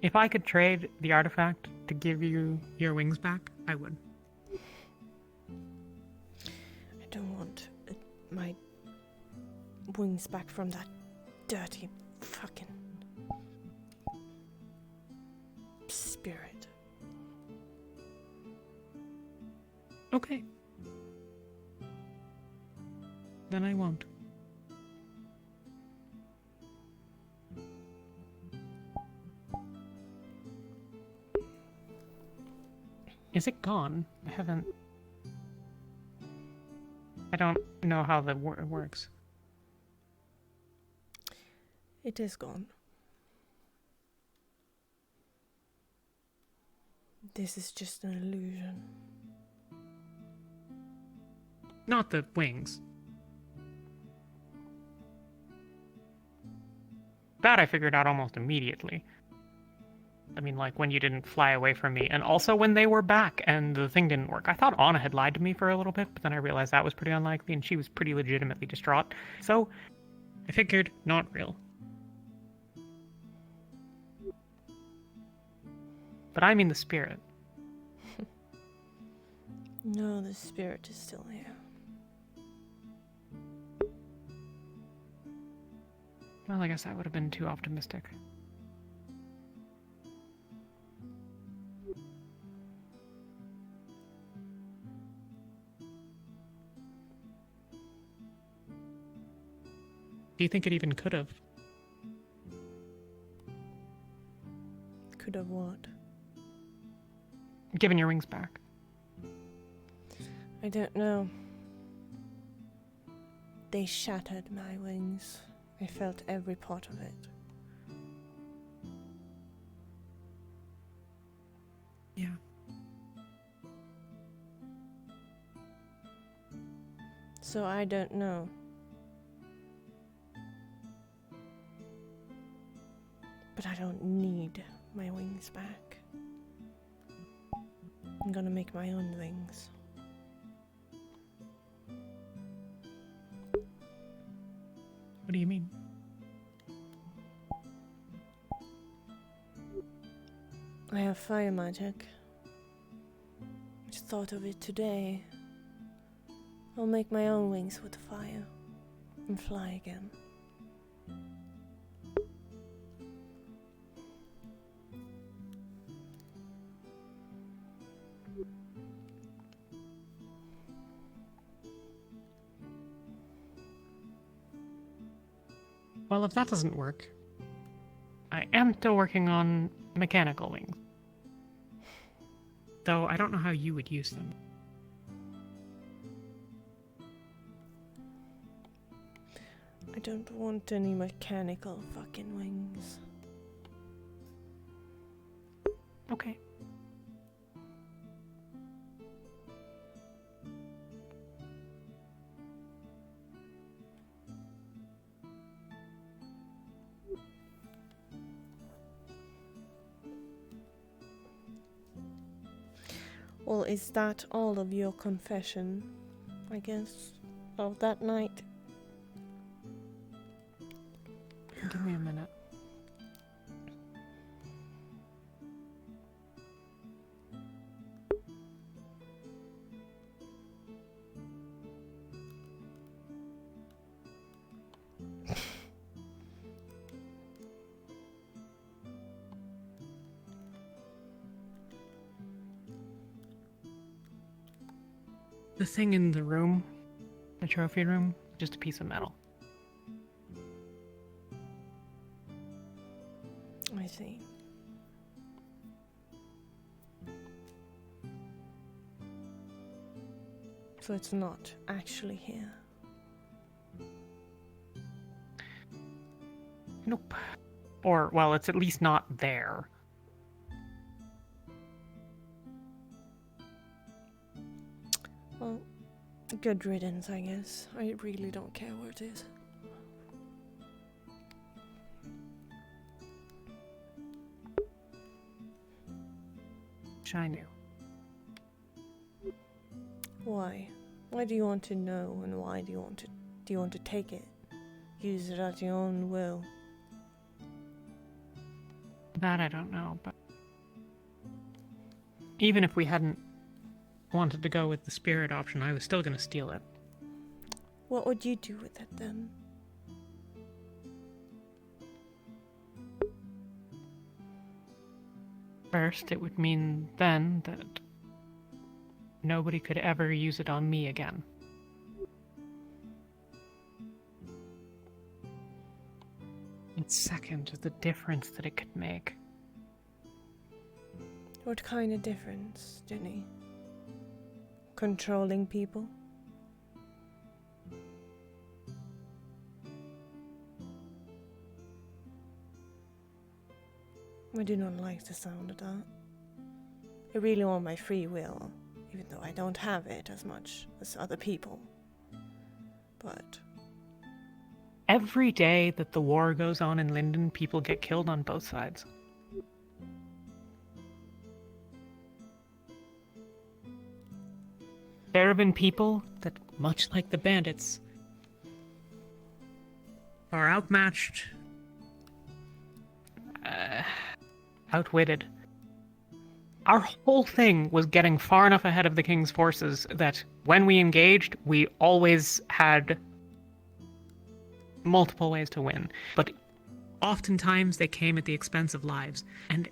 If I could trade the artifact to give you your wings back, I would. I don't want my wings back from that dirty fucking spirit. Okay. Then I won't. Is it gone? I don't know how the works. It is gone. This is just an illusion. Not the wings. That I figured out almost immediately. I mean, like, when you didn't fly away from me, and also when they were back and the thing didn't work. I thought Anna had lied to me for a little bit, but then I realized that was pretty unlikely, and she was pretty legitimately distraught. So, I figured, not real. But I mean the spirit. No, the spirit is still here. Well, I guess I would have been too optimistic. Do you think it even could have? Could have what? Given your wings back. I don't know. They shattered my wings. I felt every part of it. Yeah. So I don't know. But I don't need my wings back. I'm gonna make my own wings. What do you mean? I have fire magic. Just thought of it today. I'll make my own wings with fire and fly again. Well, if that doesn't work, I am still working on mechanical wings. Though I don't know how you would use them. I don't want any mechanical fucking wings. Okay. Well, is that all of your confession, I guess, of that night? Give me a minute. The thing in the room, the trophy room, just a piece of metal. I see. So it's not actually here. Nope. Or, well, it's at least not there. Well, good riddance, I guess. I really don't care where it is. Which I knew. Why? Why do you want to know, and why do you want to take it? Use it at your own will. That I don't know, but even if we hadn't wanted to go with the spirit option, I was still gonna steal it. What would you do with it then? First, it would mean then that nobody could ever use it on me again. And second, the difference that it could make. What kind of difference, Jenny? Controlling people? I do not like the sound of that. I really want my free will, even though I don't have it as much as other people. But Every day that the war goes on in Linden, people get killed on both sides. There have been people that, much like the bandits, are outmatched, outwitted. Our whole thing was getting far enough ahead of the king's forces that when we engaged, we always had multiple ways to win. But oftentimes they came at the expense of lives. And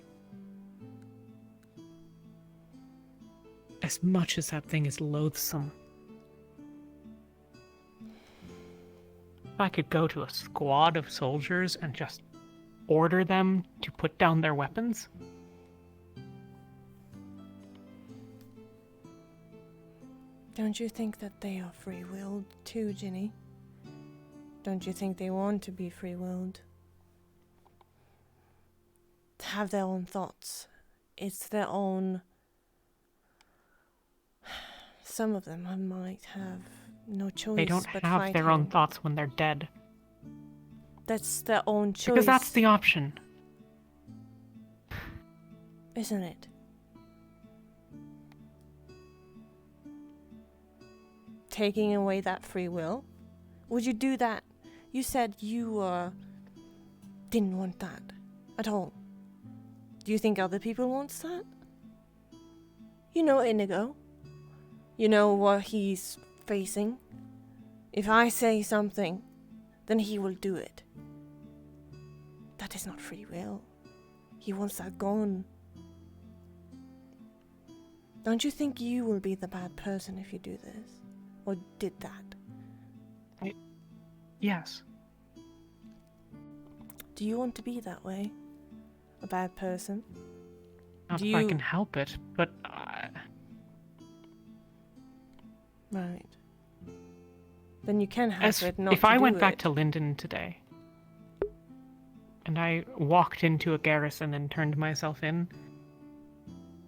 as much as that thing is loathsome, if I could go to a squad of soldiers and just order them to put down their weapons, don't you think that they are free-willed too, Ginny? Don't you think they want to be free-willed? To have their own thoughts. It's their own... Some of them might have no choice they don't but have fight their own him. thoughts when they're dead. That's their own choice. Because that's the option. Isn't it? Taking away that free will? Would you do that? You said you didn't want that at all. Do you think other people want that? You know Inigo. You know what he's facing. If I say something, then he will do it. That is not free will. He wants that gone. Don't you think you will be the bad person if you do this? Or did that? Yes. Do you want to be that way? A bad person? Not Do if you... I can help it, but... Right. Then you can have it, not if to I do went it. back to Linden today, and I walked into a garrison and turned myself in,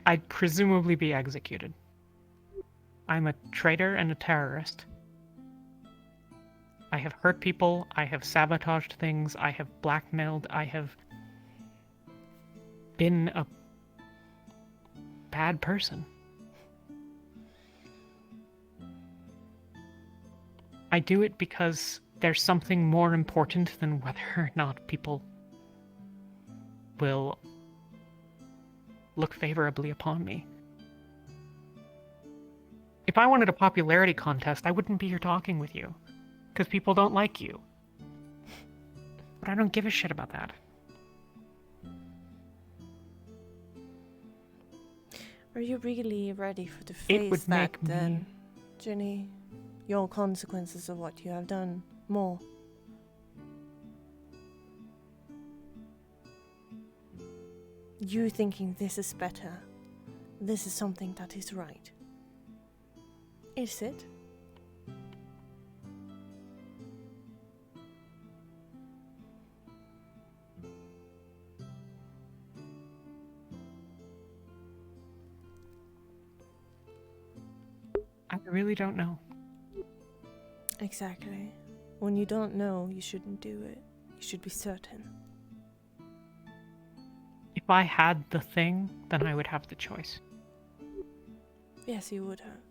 I'd presumably be executed. I'm a traitor and a terrorist. I have hurt people, I have sabotaged things, I have blackmailed, I have been a bad person. I do it because there's something more important than whether or not people will look favorably upon me. If I wanted a popularity contest, I wouldn't be here talking with you, because people don't like you. But I don't give a shit about that. Are you really ready to It would face that make me- then, Ginny? Your consequences of what you have done more. You thinking this is better. This is something that is right. Is it? I really don't know. Exactly. When you don't know, you shouldn't do it. You should be certain. If I had the thing, then I would have the choice. Yes, you would have.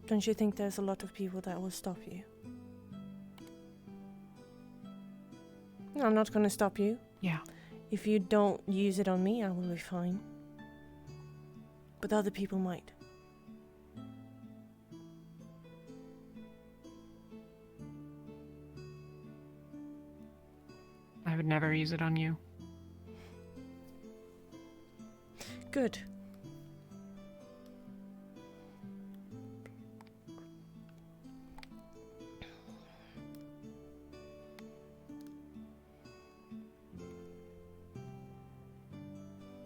Don't you think there's a lot of people that will stop you? No, I'm not gonna stop you. Yeah. If you don't use it on me, I will be fine. But other people might. I would never use it on you. Good.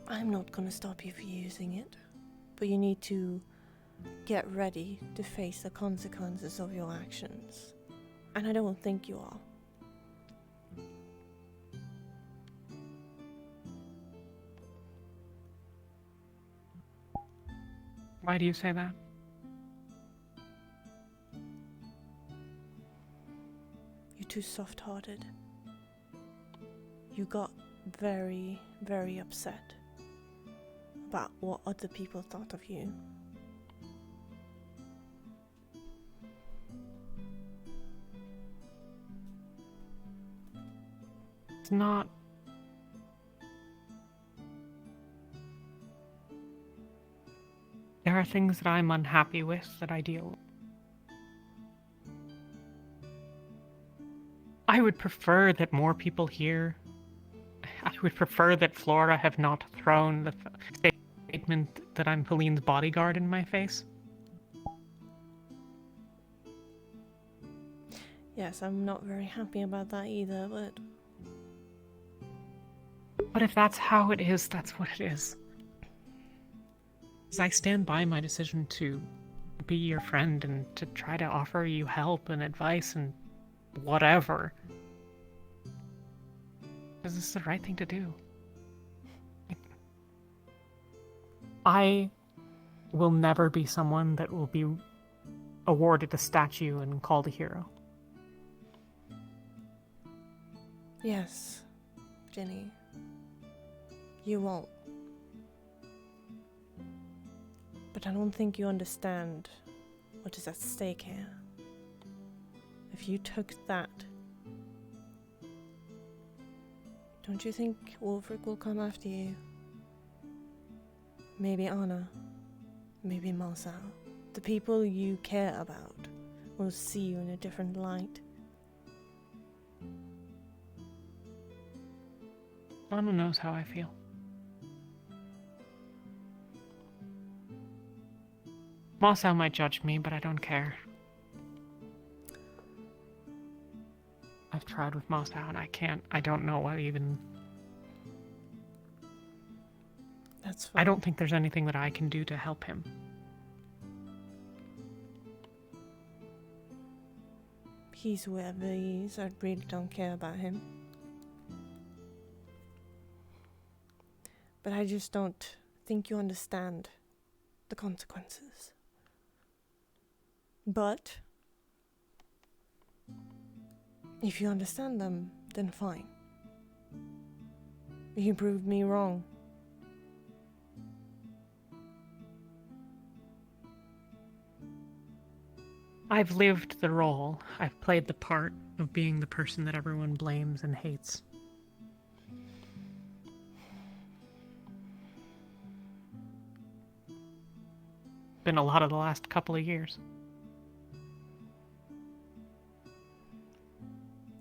I'm not gonna stop you for using it, but you need to get ready to face the consequences of your actions. And I don't think you are. Why do you say that? You're too soft-hearted. You got very, very upset about what other people thought of you. It's not... There are things that I'm unhappy with that I deal with. I would prefer that more people here... I would prefer that Flora have not thrown the statement that I'm Helene's bodyguard in my face. Yes, I'm not very happy about that either, but... But if that's how it is, that's what it is. I stand by my decision to be your friend and to try to offer you help and advice and whatever. Because this is the right thing to do. I will never be someone that will be awarded a statue and called a hero. Yes, Ginny. You won't. But I don't think you understand what is at stake here. If you took that, don't you think Wolfric will come after you? Maybe Anna, maybe Marcel. The people you care about will see you in a different light. Anna knows how I feel. Marcel might judge me, but I don't care. I've tried with Marcel and I don't know what even... That's fine. I don't think there's anything that I can do to help him. He's whoever he is, I really don't care about him. But I just don't think you understand the consequences. But if you understand them, then fine. You proved me wrong. I've lived the role. I've played the part of being the person that everyone blames and hates. Been a lot of the last couple of years.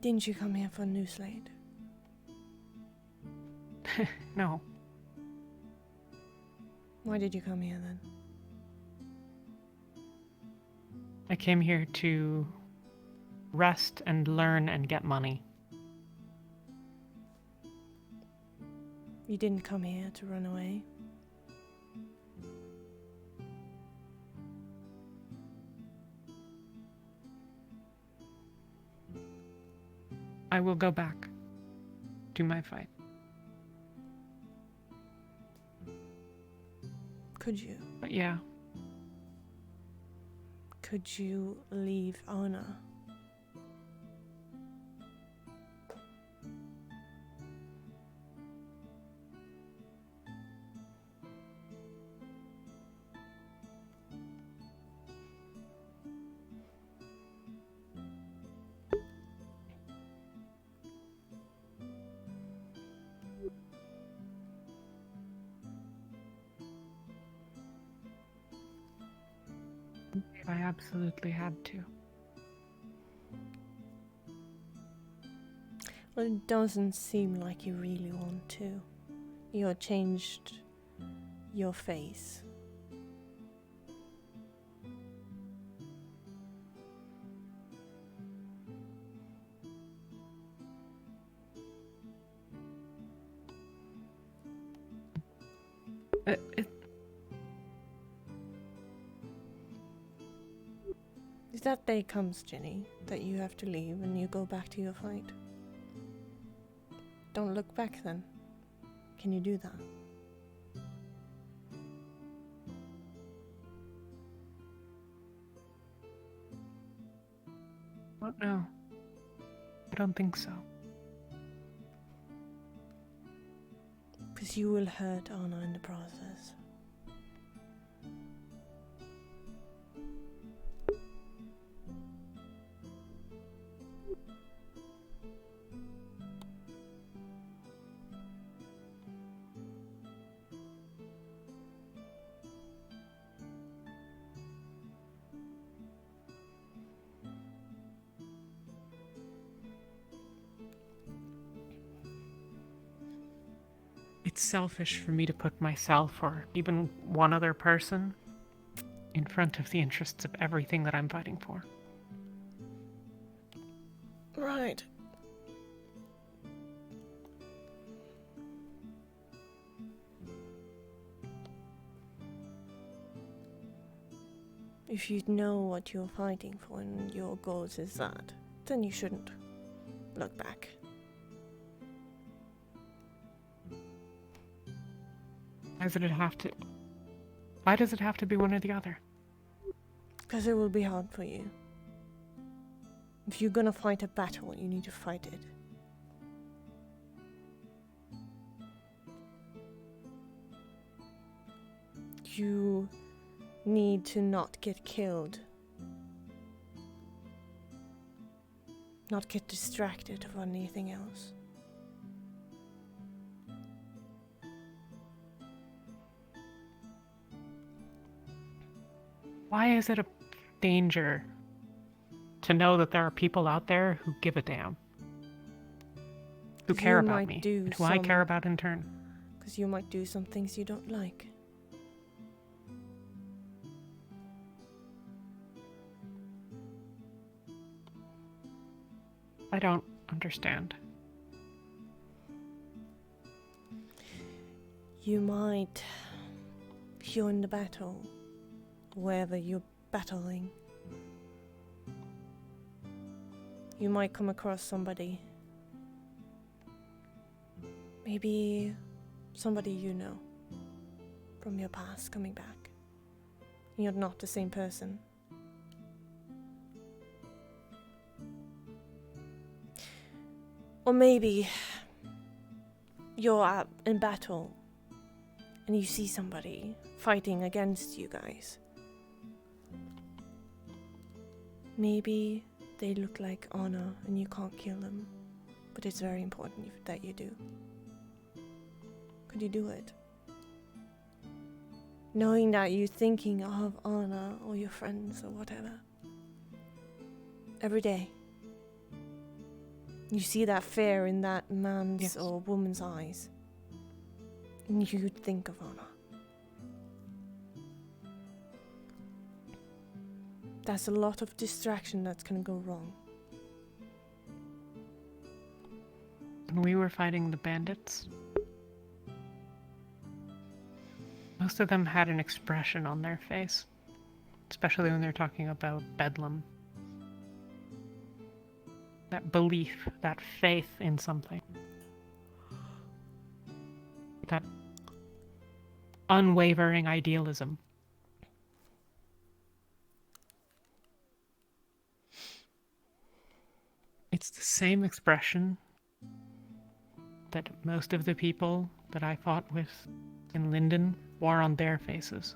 Didn't you come here for a new slate? No. Why did you come here then? I came here to rest and learn and get money. You didn't come here to run away? I will go back to my fight. Could you? But yeah. Could you leave Anna? I absolutely had to. Well, it doesn't seem like you really want to. You changed your face. If that day comes, Jenny, that you have to leave and you go back to your fight, don't look back then. Can you do that? Oh, no. I don't think so. Because you will hurt Anna in the process. It's selfish for me to put myself or even one other person in front of the interests of everything that I'm fighting for. Right. If you know what you're fighting for and your goals is that, then you shouldn't look back. Why does it have to be one or the other? Because it will be hard for you. If you're gonna fight a battle, you need to fight it. You need to not get killed. Not get distracted of anything else. Why is it a danger to know that there are people out there who give a damn? Who care about me? And who I care about in turn? Because you might do some things you don't like. I don't understand. You might, if you're in the battle, wherever you're battling, you might come across somebody. Maybe somebody you know from your past coming back. You're not the same person. Or maybe you're in battle and you see somebody fighting against you guys. Maybe they look like Anna and you can't kill them, but it's very important that you do. Could you do it? Knowing that you're thinking of Anna or your friends or whatever. Every day. You see that fear in that man's or woman's eyes. And you think of Anna. That's a lot of distraction that's gonna go wrong. When we were fighting the bandits, most of them had an expression on their face, especially when they're talking about Bedlam. That belief, that faith in something. That unwavering idealism. It's the same expression that most of the people that I fought with in Linden wore on their faces.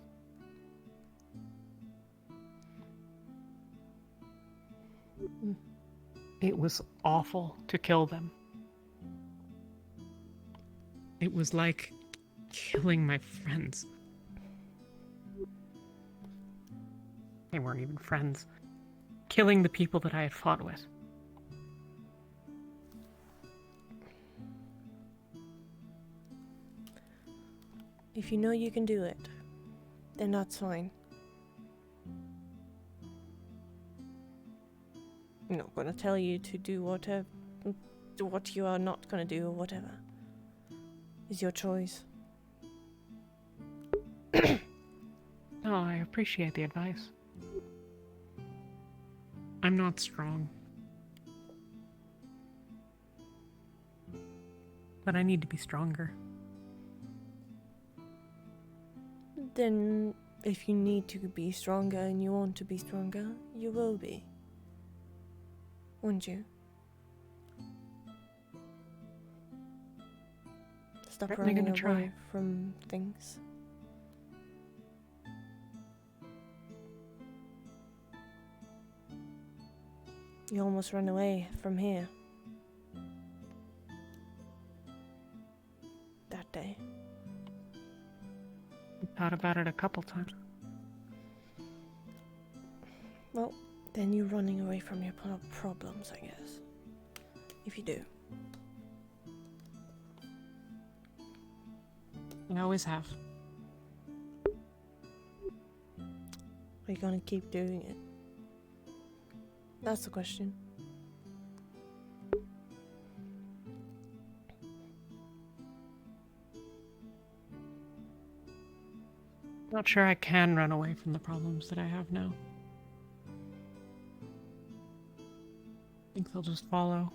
It was awful to kill them. It was like killing my friends. They weren't even friends. Killing the people that I had fought with. If you know you can do it, then that's fine. I'm not gonna tell you to do what you are not gonna do or whatever. It's your choice. No, I appreciate the advice. I'm not strong. But I need to be stronger. Then, if you need to be stronger and you want to be stronger, you will be. Won't you? Stop Certainly running gonna try. away from things. You almost ran away from here. That day. Thought about it a couple times. Well, then you're running away from your problems, I guess. If you do. I always have. Are you gonna keep doing it? That's the question. Not sure I can run away from the problems that I have now. I think they'll just follow.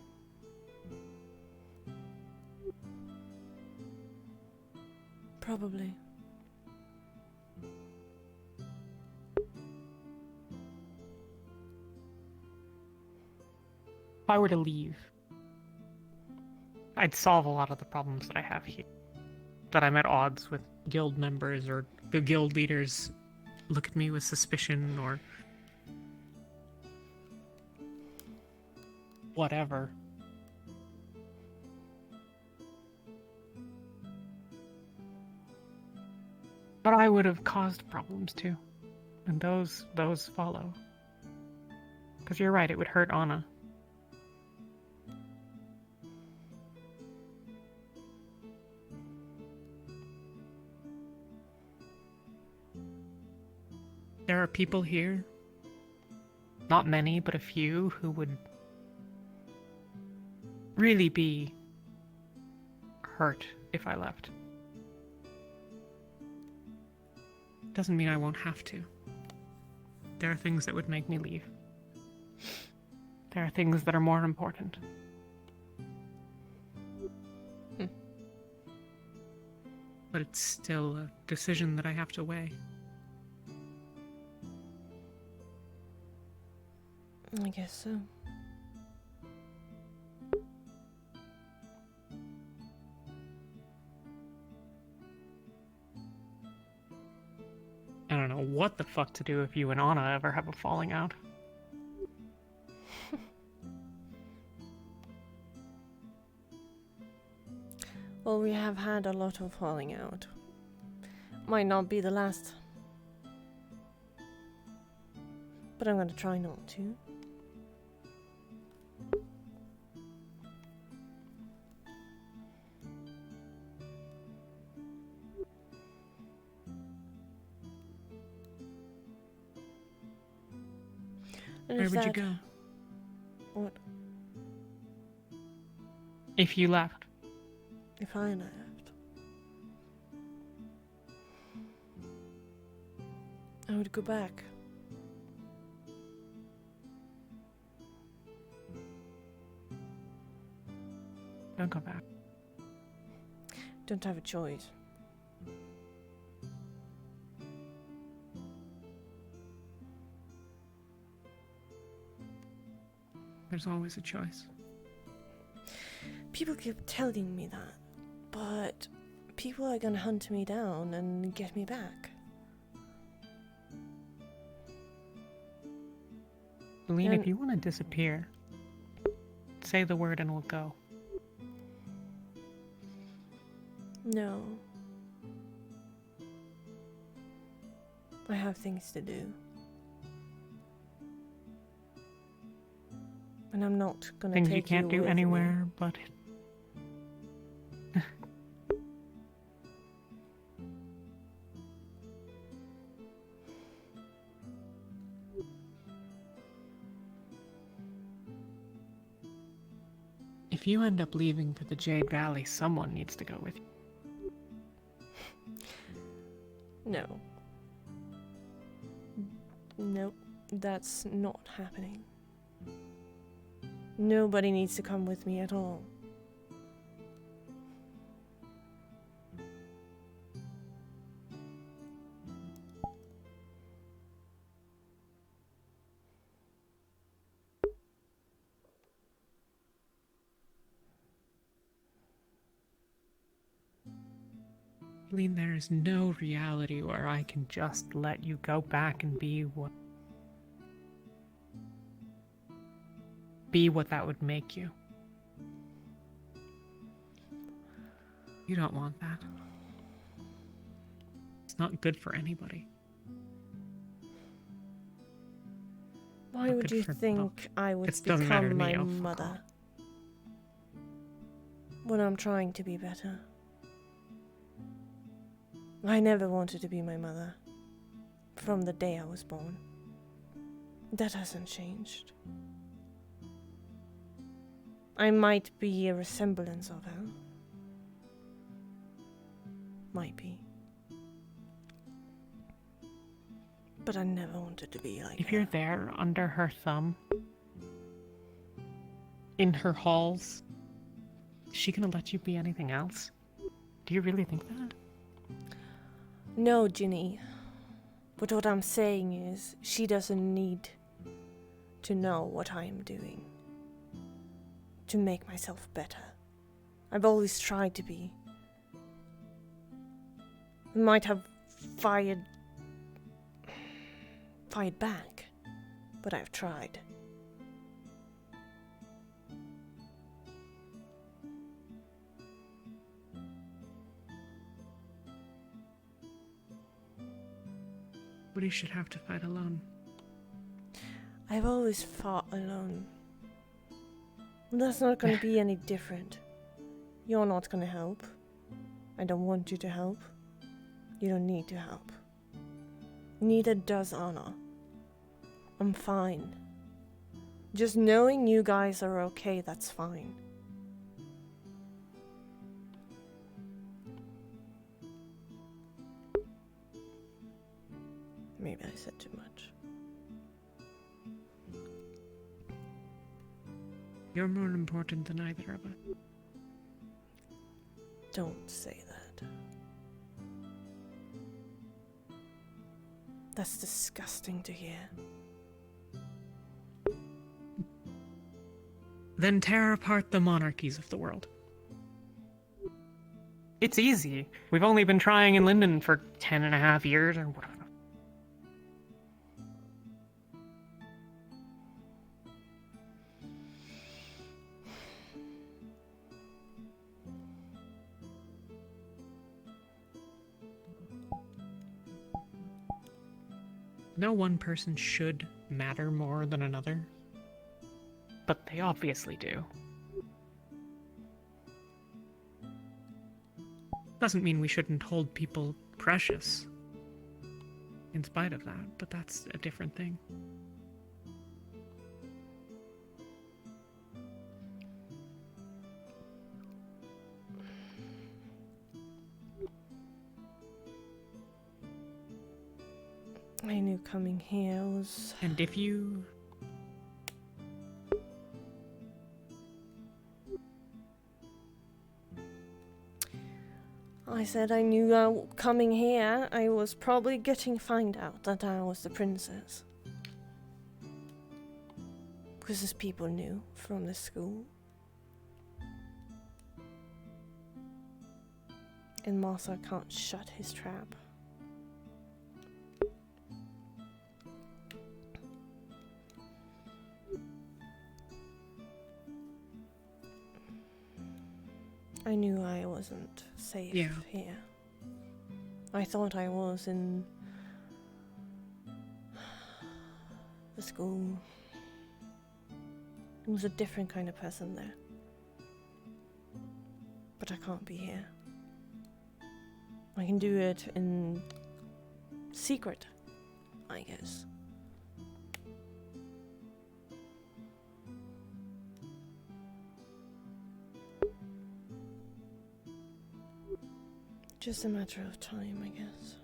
Probably. If I were to leave, I'd solve a lot of the problems that I have here. That I'm at odds with guild members, or the guild leaders look at me with suspicion, or whatever. But I would have caused problems too. And those follow. Because you're right, it would hurt Anna. There are people here, not many, but a few, who would really be hurt if I left. Doesn't mean I won't have to. There are things that would make me leave. There are things that are more important. But it's still a decision that I have to weigh. I guess so. I don't know what the fuck to do if you and Anna ever have a falling out. Well, we have had a lot of falling out. Might not be the last. But I'm gonna try not to. And Where if would you that- go? What? If you left. If I left? I would go back. Don't go back. Don't have a choice. There's always a choice. People keep telling me that, but people are gonna hunt me down and get me back. Celine, And- if you want to disappear, say the word and we'll go. No. I have things to do. And I'm not gonna Things take you can't do with anywhere me. but. If you end up leaving for the Jade Valley, someone needs to go with you. No. Nope, that's not happening. Nobody needs to come with me at all. Celine, there is no reality where I can just let you go back and be what that would make you. You don't want that. It's not good for anybody. Why Not would good you for- think well, I would it doesn't matter to become me, my oh, fuck mother when I'm trying to be better? I never wanted to be my mother from the day I was born. That hasn't changed. I might be a resemblance of her. Might be. But I never wanted to be like If her. you're there under her thumb, in her halls, is she gonna let you be anything else? Do you really think that? No, Ginny. But what I'm saying is, she doesn't need to know what I am doing to make myself better. I've always tried to be. I might have fired back, but I've tried. Nobody should have to fight alone. I've always fought alone. That's not going to be any different. You're not going to help. I don't want you to help. You don't need to help. Neither does Anna. I'm fine. Just knowing you guys are okay, that's fine. Maybe I said too much. You're more important than either of us. Don't say that. That's disgusting to hear. Then tear apart the monarchies of the world. It's easy. We've only been trying in Linden for 10.5 years or whatever. No one person should matter more than another, but they obviously do. Doesn't mean we shouldn't hold people precious in spite of that, but that's a different thing. I knew coming here was... And if you... I said I knew coming here I was probably getting find out that I was the princess. Because as people knew from the school. And Martha can't shut his trap. I knew I wasn't safe here. I thought I was in the school. It was a different kind of person there. But I can't be here. I can do it in secret, I guess. Just a matter of time, I guess.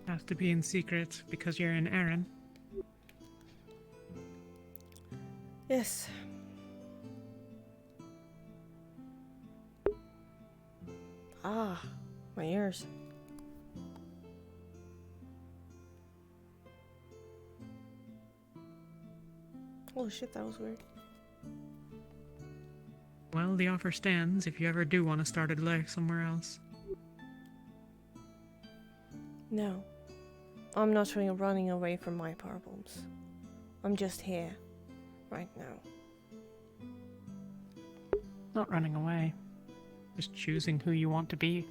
Has to be in secret because you're an Aaron. Yes. Ah, my ears. Oh shit, that was weird. Well, the offer stands if you ever do want to start a life somewhere else. No. I'm not running away from my problems. I'm just here. Right now. Not running away. Just choosing who you want to be.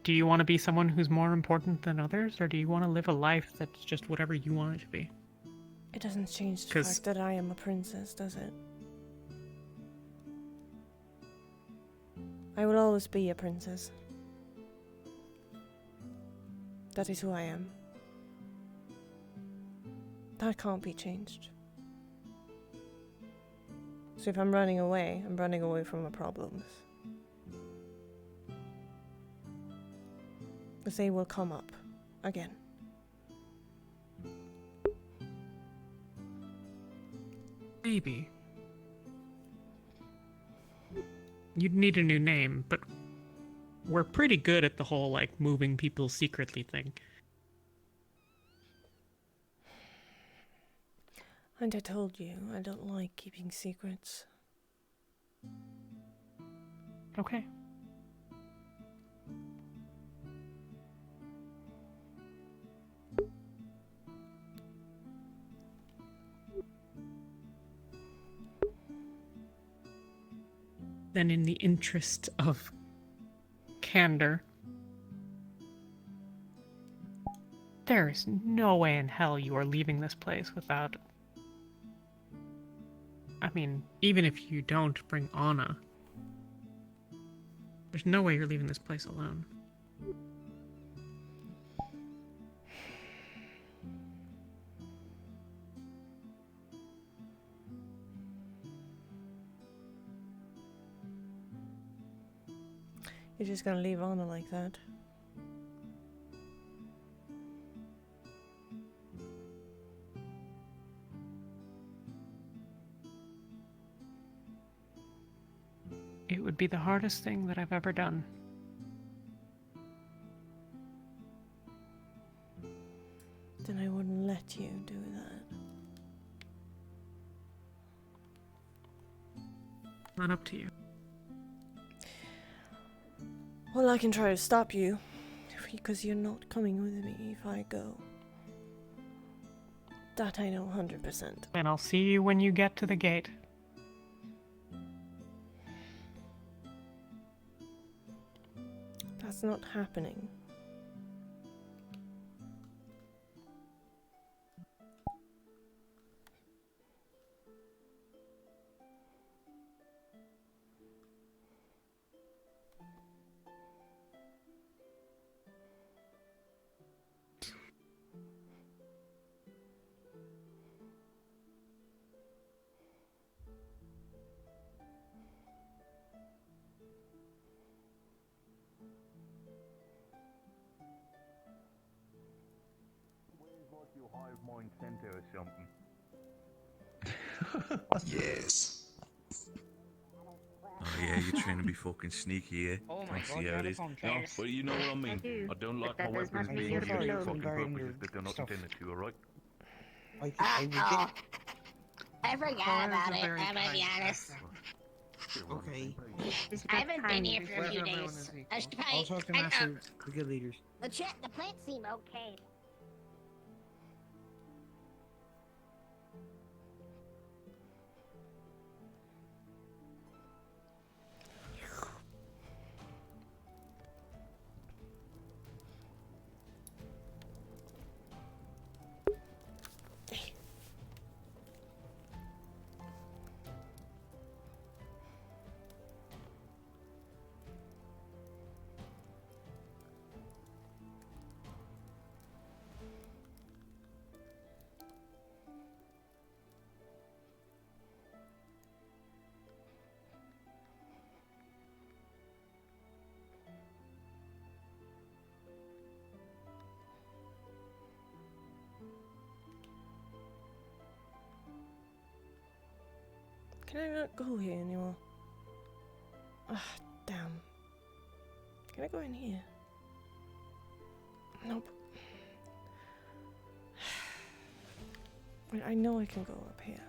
Do you want to be someone who's more important than others, or do you want to live a life that's just whatever you want it to be? It doesn't change the fact that I am a princess, does it? I will always be a princess. That is who I am. That can't be changed. So if I'm running away, I'm running away from my problems. Because they will come up again. Maybe. You'd need a new name, but we're pretty good at the whole, like, moving people secretly thing. And I told you, I don't like keeping secrets. Okay. Then in the interest of candor, there is no way in hell you are leaving this place without... I mean, even if you don't bring Anna, there's no way you're leaving this place alone. You're just gonna leave Anna like that? It would be the hardest thing that I've ever done. Then I wouldn't let you do that. Not up to you. Well, I can try to stop you, because you're not coming with me if I go. That I know 100%. And I'll see you when you get to the gate. It's not happening. Like your hive mind center or something. Yes. Oh yeah, you're trying to be fucking sneaky, eh? Oh my Can't god, see you're how on it the is. phone, No, Charles. but you know what I mean. do, I don't but like that my does not weapons mean being you're used for below. fucking Burying purposes your that they're not stuff. intended to, alright? I would I forgot Connors about are it, very I'm gonna be kind honest. Okay. He's I not haven't kind been here for a because few everyone days. is I equal. should I'll probably. talk to Master. We good leaders. The plants seem okay. Can I not go here anymore? Ah, damn. Can I go in here? Nope. Wait, I know I can go up here.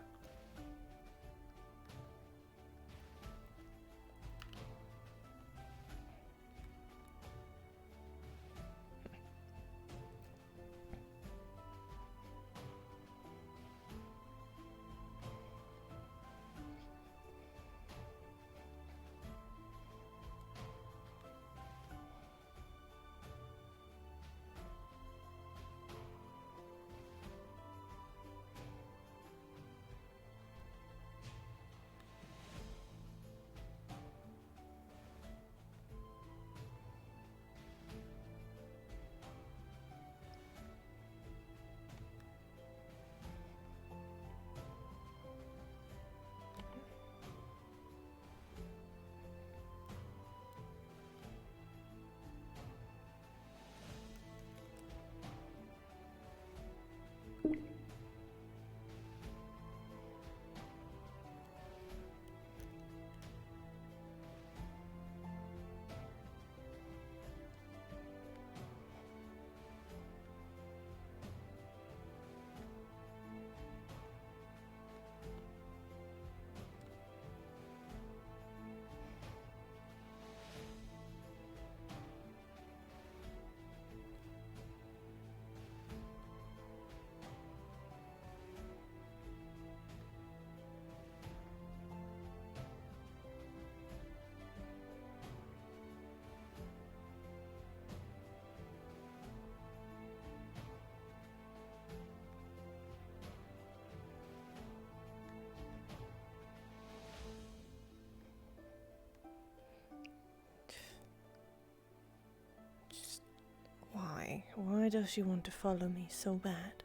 Why? Why does she want to follow me so bad?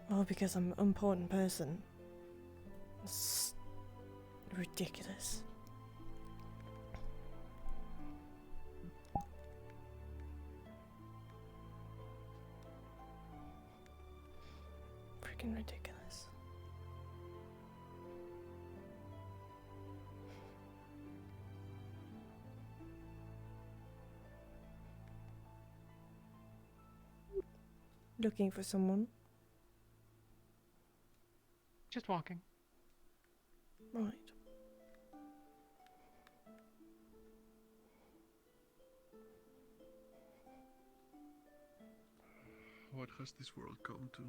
Oh, because I'm an important person. It's ridiculous. Freaking ridiculous. Looking for someone? Just walking. Right. What has this world come to?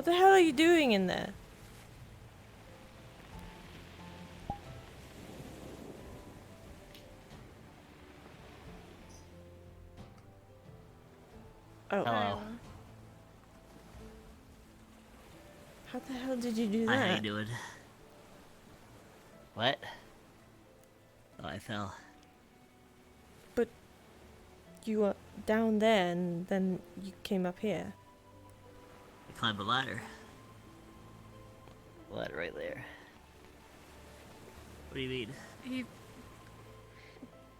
What the hell are you doing in there? Oh. Hello. How the hell did you do Hi, that? how you doing? What? Oh, I fell. But you were down there and then you came up here. I climbed a ladder. Ladder right there. What do you mean?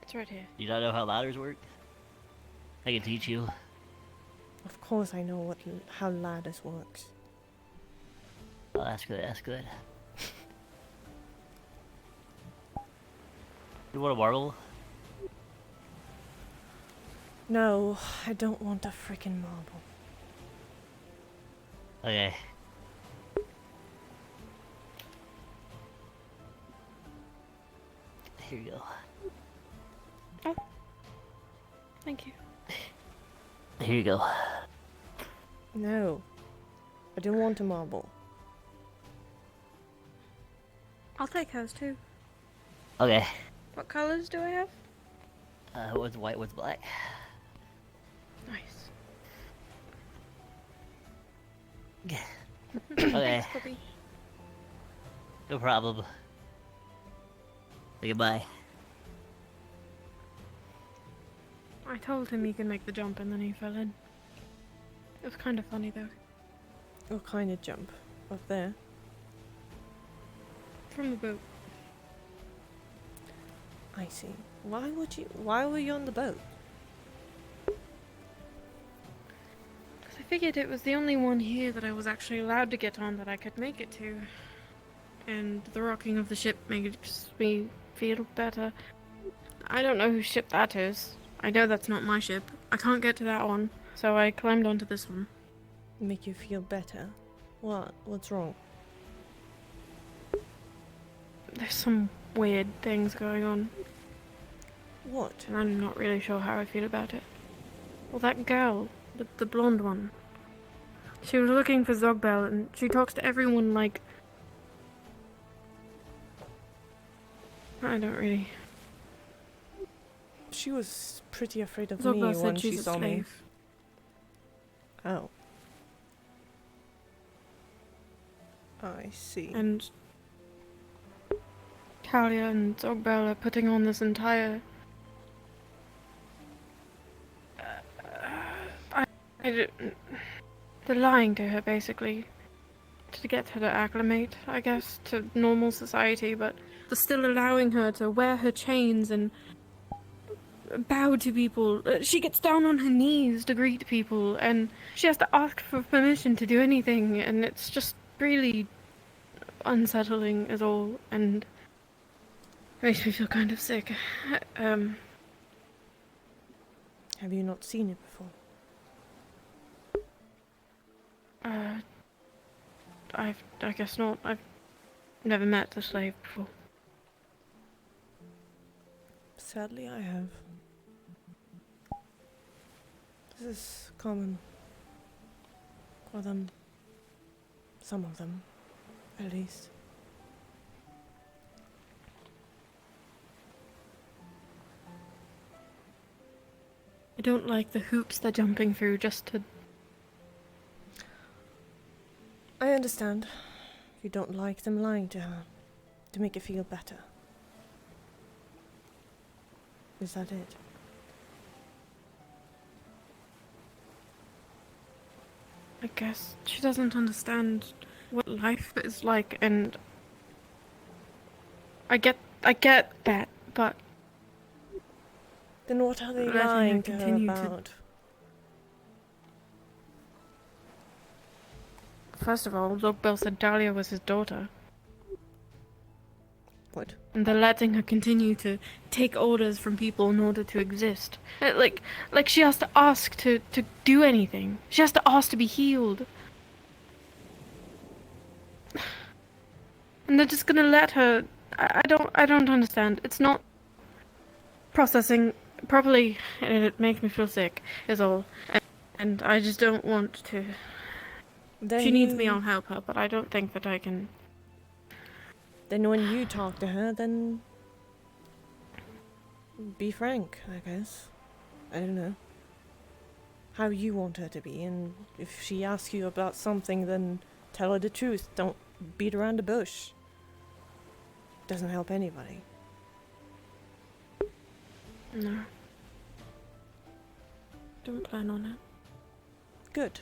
It's right here. Do you not know how ladders work? I can teach you. Of course I know how ladders works. Oh, that's good, that's good. You want a marble? No, I don't want a freaking marble. Okay. Here you go. Oh. Thank you. Here you go. No. I don't want a marble. I'll take hers too. Okay. What colours do I have? One's white, one's black. Nice. Okay. Thanks, puppy. No problem. Say goodbye. I told him he could make the jump and then he fell in. It was kind of funny though. What kind of jump? Up there? From the boat. I see. Why were you on the boat? Because I figured it was the only one here that I was actually allowed to get on that I could make it to. And the rocking of the ship makes me feel better. I don't know whose ship that is. I know that's not my ship. I can't get to that one, so I climbed onto this one. Make you feel better? What? What's wrong? There's some weird things going on. What? And I'm not really sure how I feel about it. Well, that girl, the blonde one. She was looking for Zogbel, and she talks to everyone like... I don't really... She was pretty afraid of Zogbel me said when she's she a saw me. slave. Oh. I see. And Talia and Zogbel are putting on this entire... They're lying to her, basically. To get her to acclimate, I guess, to normal society, but they're still allowing her to wear her chains and bow to people. She gets down on her knees to greet people, and she has to ask for permission to do anything, and it's just really unsettling is all, and it makes me feel kind of sick. Have you not seen it before? I guess not. I've never met the slave before. Sadly, I have. This is common for them. Some of them, at least. I don't like the hoops they're jumping through just to... I understand. You don't like them lying to her to make it feel better. Is that it? I guess she doesn't understand what life is like, and I get that, but then what are they letting her lying to her continue to- about? First of all, Zogbel said Dahlia was his daughter. What? And they're letting her continue to take orders from people in order to exist. Like she has to ask to do anything. She has to ask to be healed. And they're just gonna let her... I don't understand. It's not processing properly, and it makes me feel sick, is all. And I just don't want to Then If she needs me, you- I'll help her, but I don't think that I can. Then when you talk to her, then be frank, I guess. I don't know. How you want her to be, and if she asks you about something, then tell her the truth. Don't beat around the bush. Doesn't help anybody. No. Don't plan on it. Good.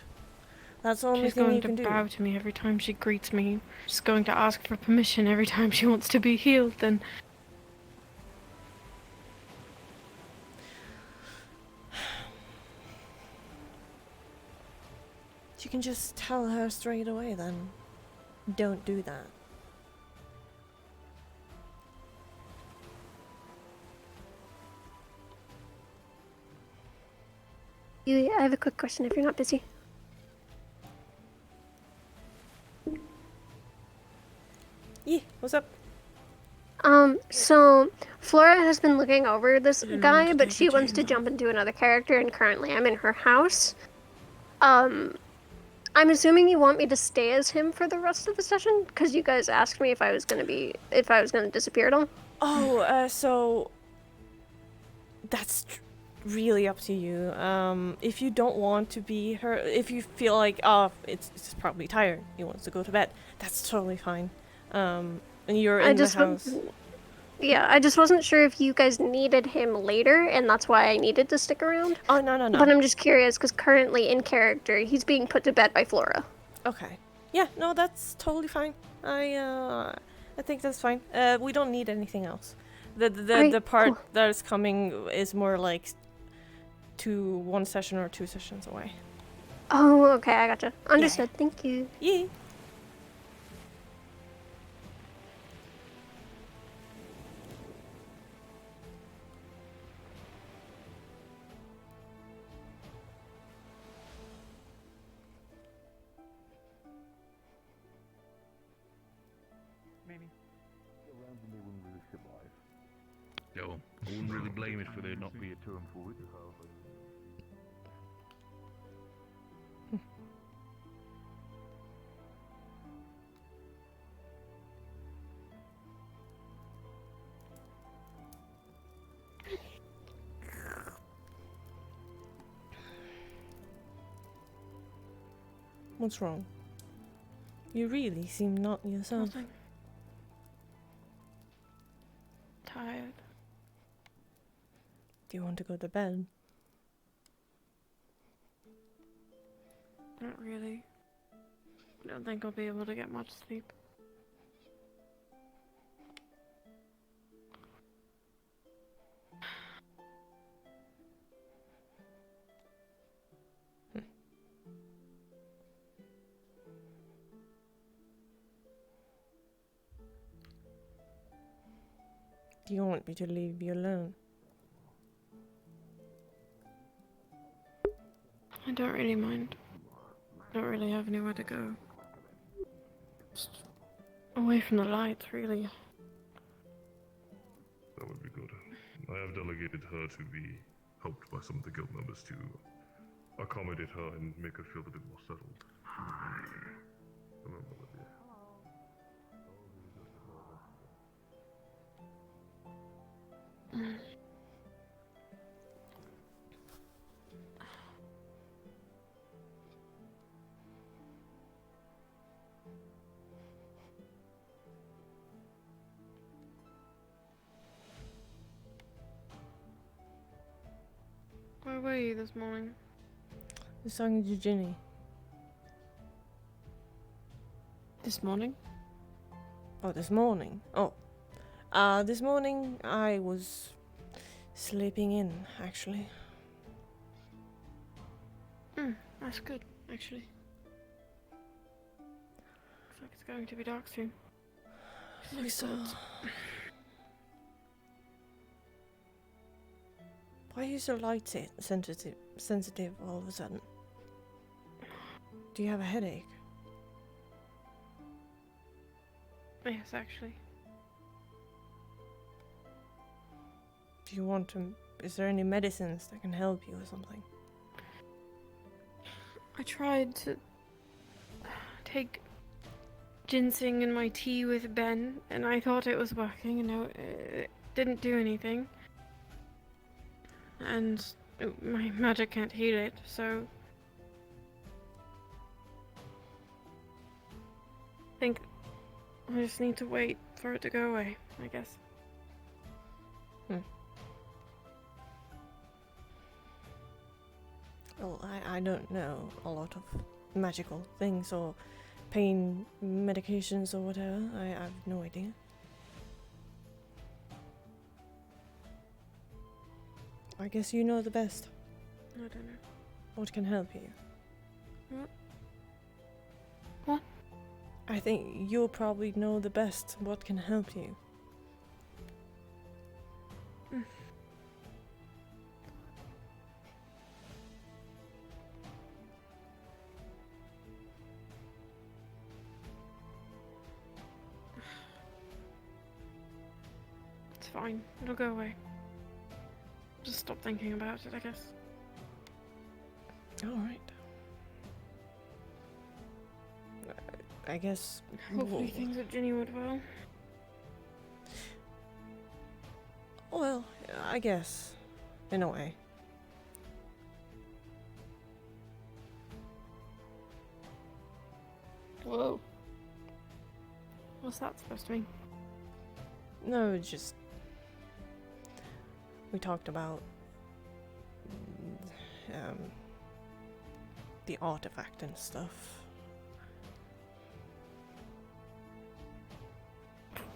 That's the only She's thing going you to can do. bow to me every time she greets me. She's going to ask for permission every time she wants to be healed, then. You can just tell her straight away then. Don't do that. Yui, I have a quick question if you're not busy. Yeah, what's up? So Flora has been looking over this didn't guy, want to but take she a wants to chain, jump into another character, and currently I'm in her house. I'm assuming you want me to stay as him for the rest of the session, because you guys asked me if I was gonna disappear at all. Oh, so that's really up to you. If you don't want to be her, if you feel like, oh, it's probably tired, he wants to go to bed, that's totally fine. And you're in the house. Yeah, I just wasn't sure if you guys needed him later, and that's why I needed to stick around. Oh, no. But I'm just curious, because currently in character, he's being put to bed by Flora. Okay. Yeah, no, that's totally fine. I think that's fine. We don't need anything else. The part that is coming is more like one session or 2 sessions away. Oh, okay, I gotcha. Understood, thank you. Yeah. So, I wouldn't really blame it for there not be a term for it. What's wrong? You really seem not yourself. Nothing. Tired. Do you want to go to bed? Not really. I don't think I'll be able to get much sleep. Do you want me to leave you alone? I don't really mind. Don't really have anywhere to go. Just away from the lights, really. That would be good. I have delegated her to be helped by some of the guild members to accommodate her and make her feel a bit more settled. Remember, Lydia. Where were you this morning? I was talking to Ginny. This morning? Oh, this morning? Oh. This morning I was sleeping in, actually. That's good, actually. Looks like it's going to be dark soon. Looks so. Why are you so light sensitive all of a sudden? Do you have a headache? Yes, actually. Do you want to... Is there any medicines that can help you or something? I tried to... take ginseng in my tea with Ben, and I thought it was working, and no, it didn't do anything. And my magic can't heal it, so I think I just need to wait for it to go away, I guess. Well, I don't know a lot of magical things or pain medications or whatever. I have no idea. I guess you know the best. I don't know. What can help you? What? I think you'll probably know the best what can help you. It's fine. It'll go away. Just stop thinking about it, I guess. Alright. I guess... Hopefully things at Ginnywood will. Well, I guess. In a way. Whoa. What's that supposed to mean? No, it's just... We talked about... the artifact and stuff.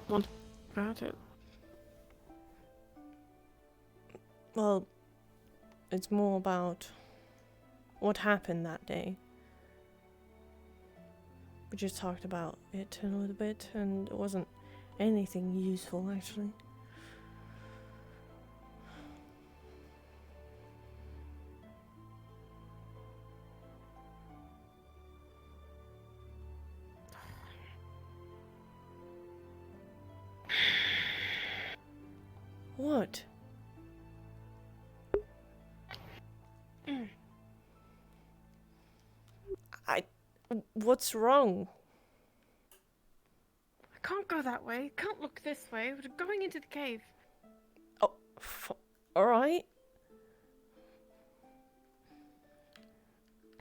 What about it? Well, it's more about what happened that day. We just talked about it a little bit, and it wasn't anything useful, actually. What? What's wrong? I can't go that way. I can't look this way. We're going into the cave. Oh, alright.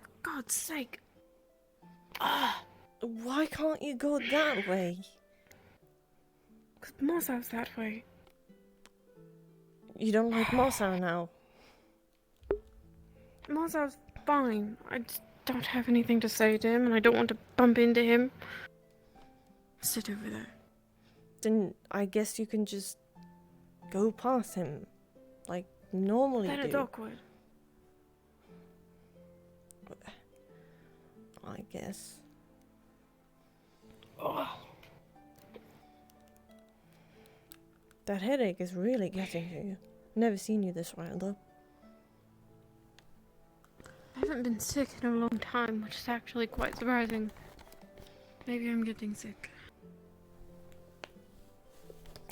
For God's sake. Why can't you go that way? Because Mossow's that way. You don't like Mossow now? Mossow's fine. I just don't have anything to say to him, and I don't want to bump into him. Sit over there. Then I guess you can just go past him, like normally Then do. it's awkward. I guess. That headache is really getting to you. Never seen you this wild though. I haven't been sick in a long time, which is actually quite surprising. Maybe I'm getting sick.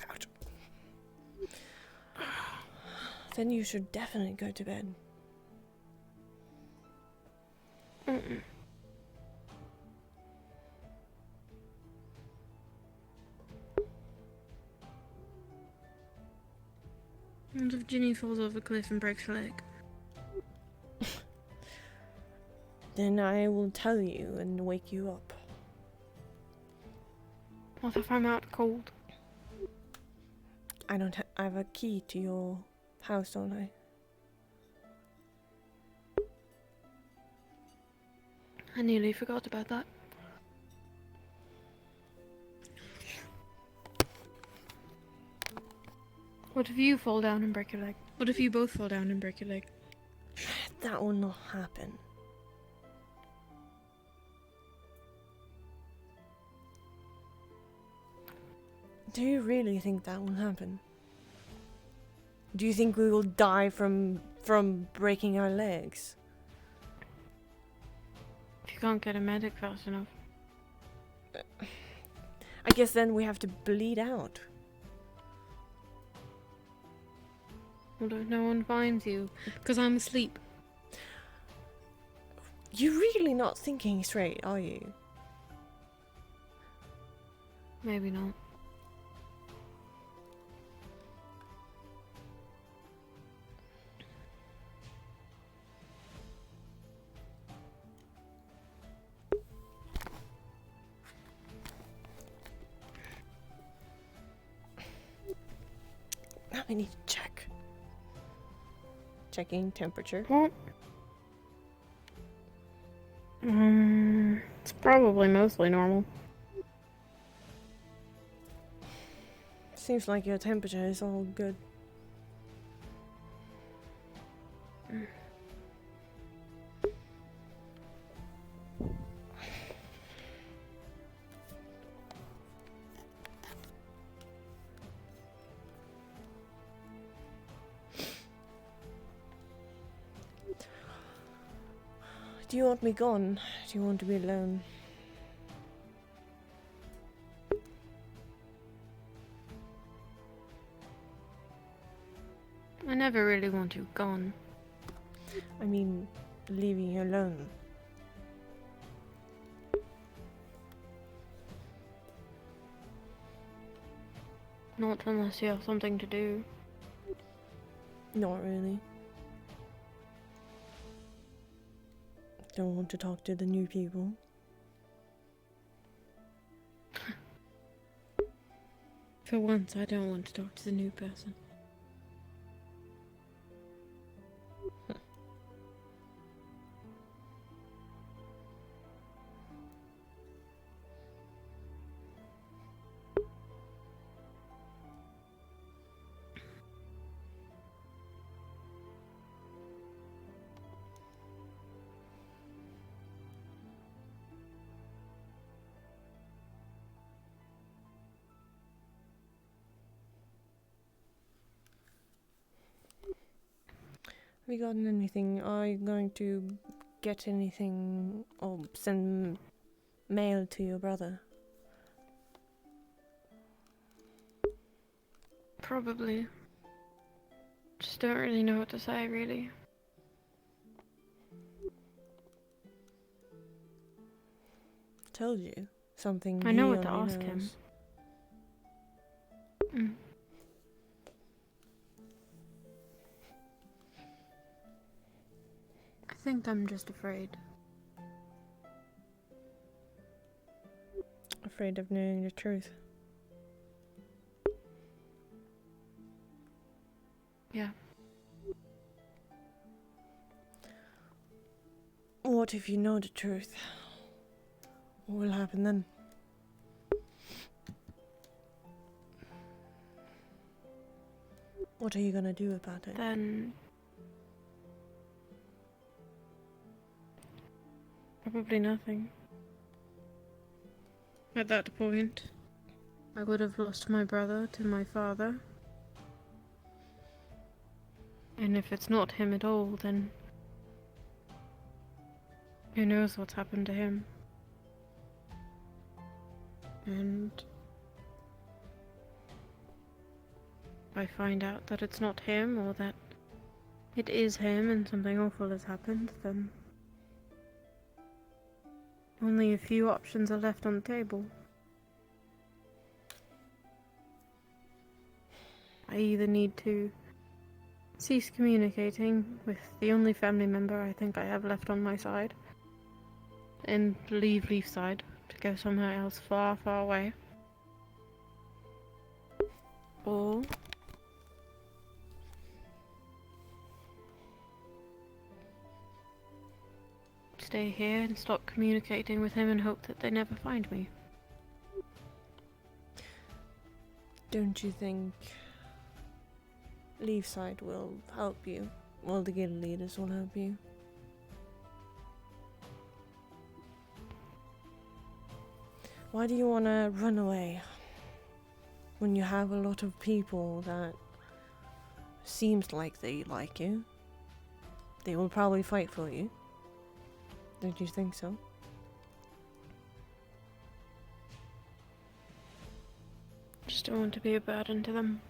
Ouch. Then you should definitely go to bed. What if Ginny falls off a cliff and breaks her leg? Then I will tell you and wake you up. What if I'm out cold? I have a key to your house, don't I? I nearly forgot about that. What if you fall down and break your leg? What if you both fall down and break your leg? That will not happen. Do you really think that will happen? Do you think we will die from breaking our legs? If you can't get a medic fast enough. I guess then we have to bleed out. What if no one finds you? Because I'm asleep. You're really not thinking straight, are you? Maybe not. Now I need to check. Checking temperature. What? It's probably mostly normal. Seems like your temperature is all good. Do you want me gone? Do you want to be alone? I never really want you gone. I mean, leaving you alone. Not unless you have something to do. Not really. Don't want to talk to the new people. For once, I don't want to talk to the new person. Have you gotten anything? Are you going to get anything or send mail to your brother? Probably. Just don't really know what to say, really. Told you. Something I know he what to only ask him. knows. I think I'm just afraid. Afraid of knowing the truth. Yeah. What if you know the truth? What will happen then? What are you gonna do about it? Then probably nothing. At that point, I would have lost my brother to my father. And if it's not him at all, then who knows what's happened to him? And if I find out that it's not him, or that it is him and something awful has happened, then only a few options are left on the table. I either need to cease communicating with the only family member I think I have left on my side, and leave Leafside to go somewhere else far, far away. Or stay here and stop communicating with him and hope that they never find me. Don't you think Leafside will help you? Well, the guild leaders will help you. Why do you want to run away when you have a lot of people that seems like they like you? They will probably fight for you. Don't you think so? Just don't want to be a burden to them.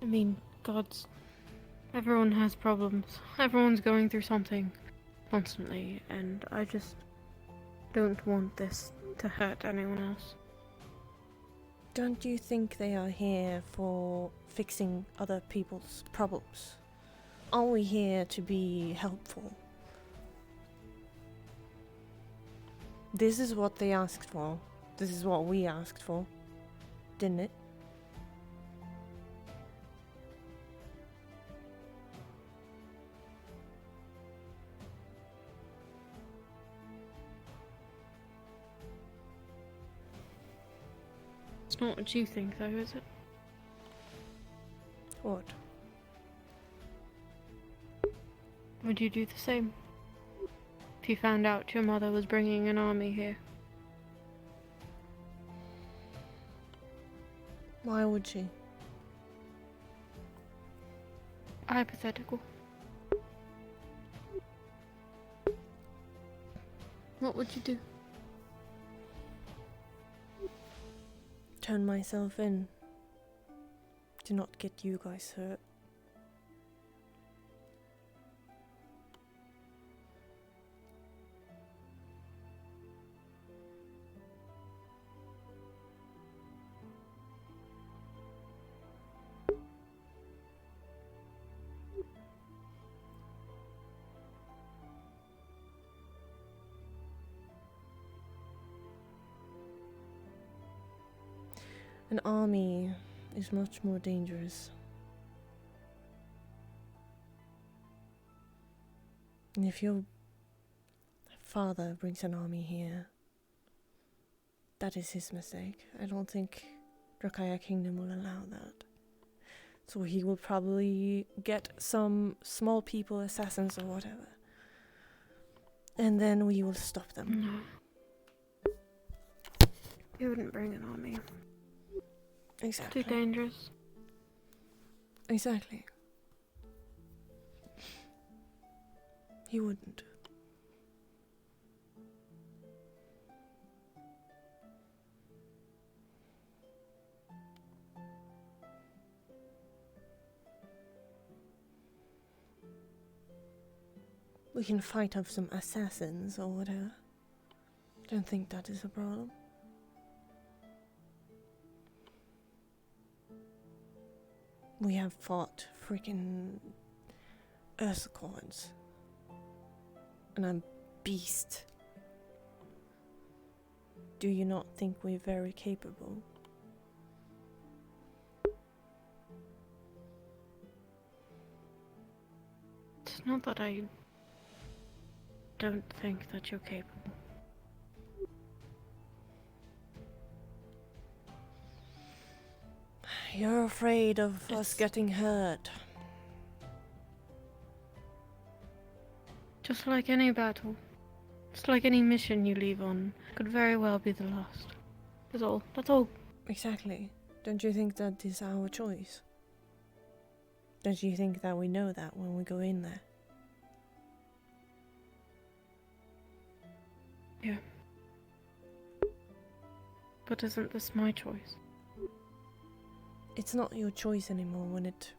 I mean, gods, everyone has problems. Everyone's going through something constantly, and I just don't want this to hurt anyone else. Don't you think they are here for fixing other people's problems? Aren't we here to be helpful? This is what they asked for. This is what we asked for. Didn't it? It's not what you think, though, is it? What? Would you do the same? If you found out your mother was bringing an army here? Why would she? Hypothetical. What would you do? Turn myself in. Do not get you guys hurt. An army is much more dangerous. And if your father brings an army here, that is his mistake. I don't think Drakaya Kingdom will allow that. So he will probably get some small people, assassins or whatever. And then we will stop them. No. He wouldn't bring an army. Exactly. Too dangerous. Exactly. He wouldn't. We can fight off some assassins or whatever. Don't think that is a problem. We have fought freaking Ursicorns. And I'm beast. Do you not think we're very capable? It's not that I don't think that you're capable. You're afraid of us getting hurt. Just like any battle. Just like any mission you leave on. Could very well be the last. That's all. That's all. Exactly. Don't you think that is our choice? Don't you think that we know that when we go in there? Yeah. But isn't this my choice? It's not your choice anymore when it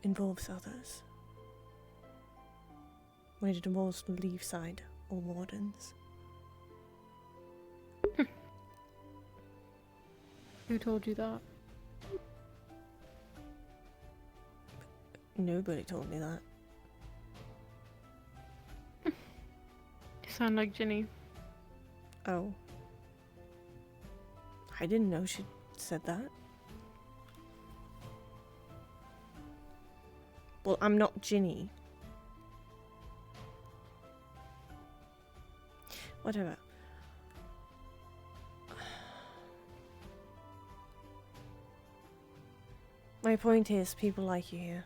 involves others. When it involves the Leaf Side or Wardens. Who told you that? Nobody told me that. You sound like Ginny. Oh. I didn't know she said that. Well, I'm not Ginny. Whatever. My point is, people like you here.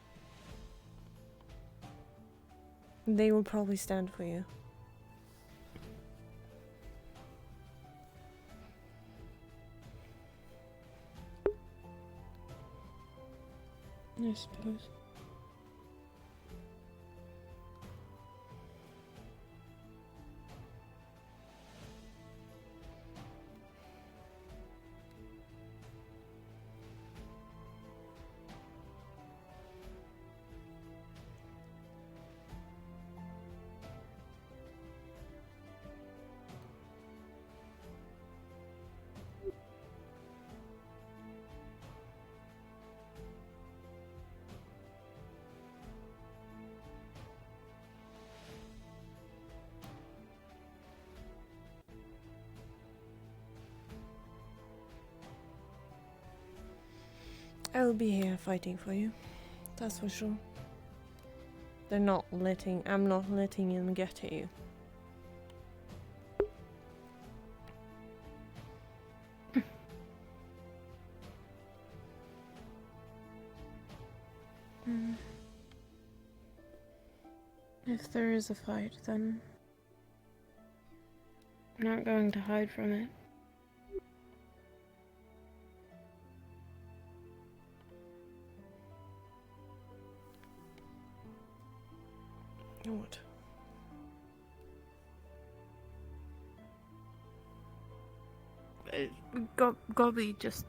They will probably stand for you. I suppose. I'll be here fighting for you. That's for sure. I'm not letting them get to you. If there is a fight, then I'm not going to hide from it. What? Gobby just...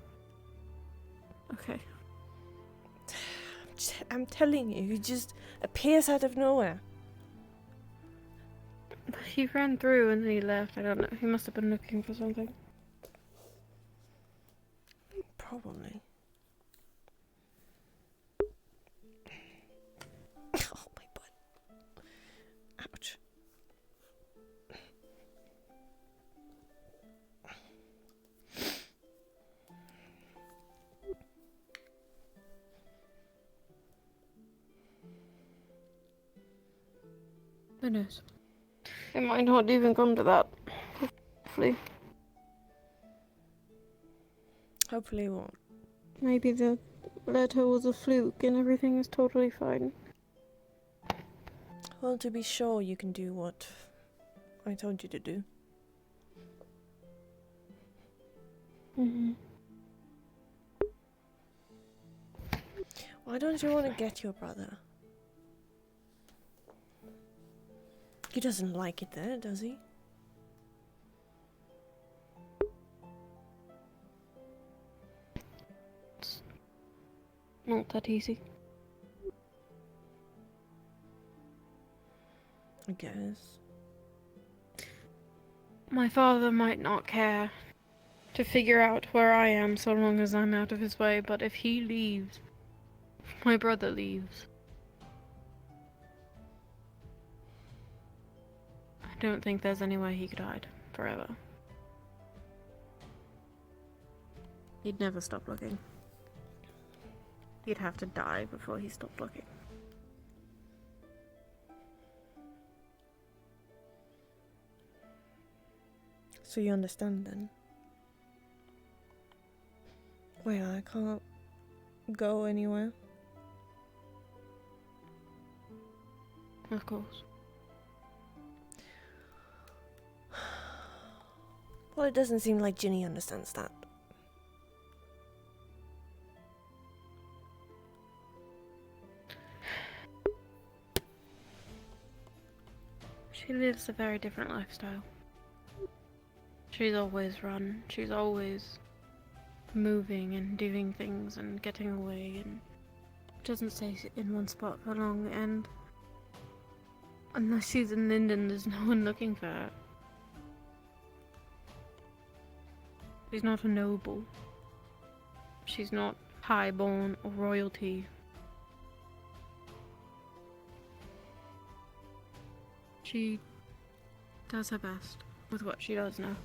Okay. I'm telling you, he just appears out of nowhere. He ran through and then he left. I don't know. He must have been looking for something. Probably. Oh, my butt. Ouch. Who knows? It might not even come to that. Hopefully. Hopefully it won't. Maybe the letter was a fluke and everything is totally fine. Well, to be sure, you can do what I told you to do. Mm-hmm. Why don't you want to get your brother? He doesn't like it there, does he? It's not that easy. I guess. My father might not care to figure out where I am so long as I'm out of his way, but if he leaves, if my brother leaves, I don't think there's any way he could hide forever. He'd never stop looking. He'd have to die before he stopped looking. So you understand then? Wait, I can't go anywhere? Of course. Well, it doesn't seem like Ginny understands that. She lives a very different lifestyle. She's always run. She's always moving and doing things and getting away and doesn't stay in one spot for long, and unless she's in Linden, there's no one looking for her. She's not a noble. She's not highborn or royalty. She does her best with what she does now.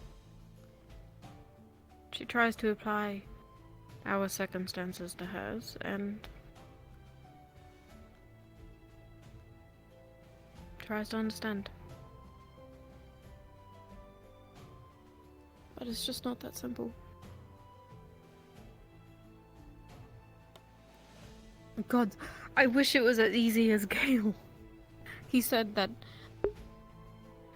She tries to apply our circumstances to hers, and tries to understand. But it's just not that simple. God, I wish it was as easy as Gale. He said that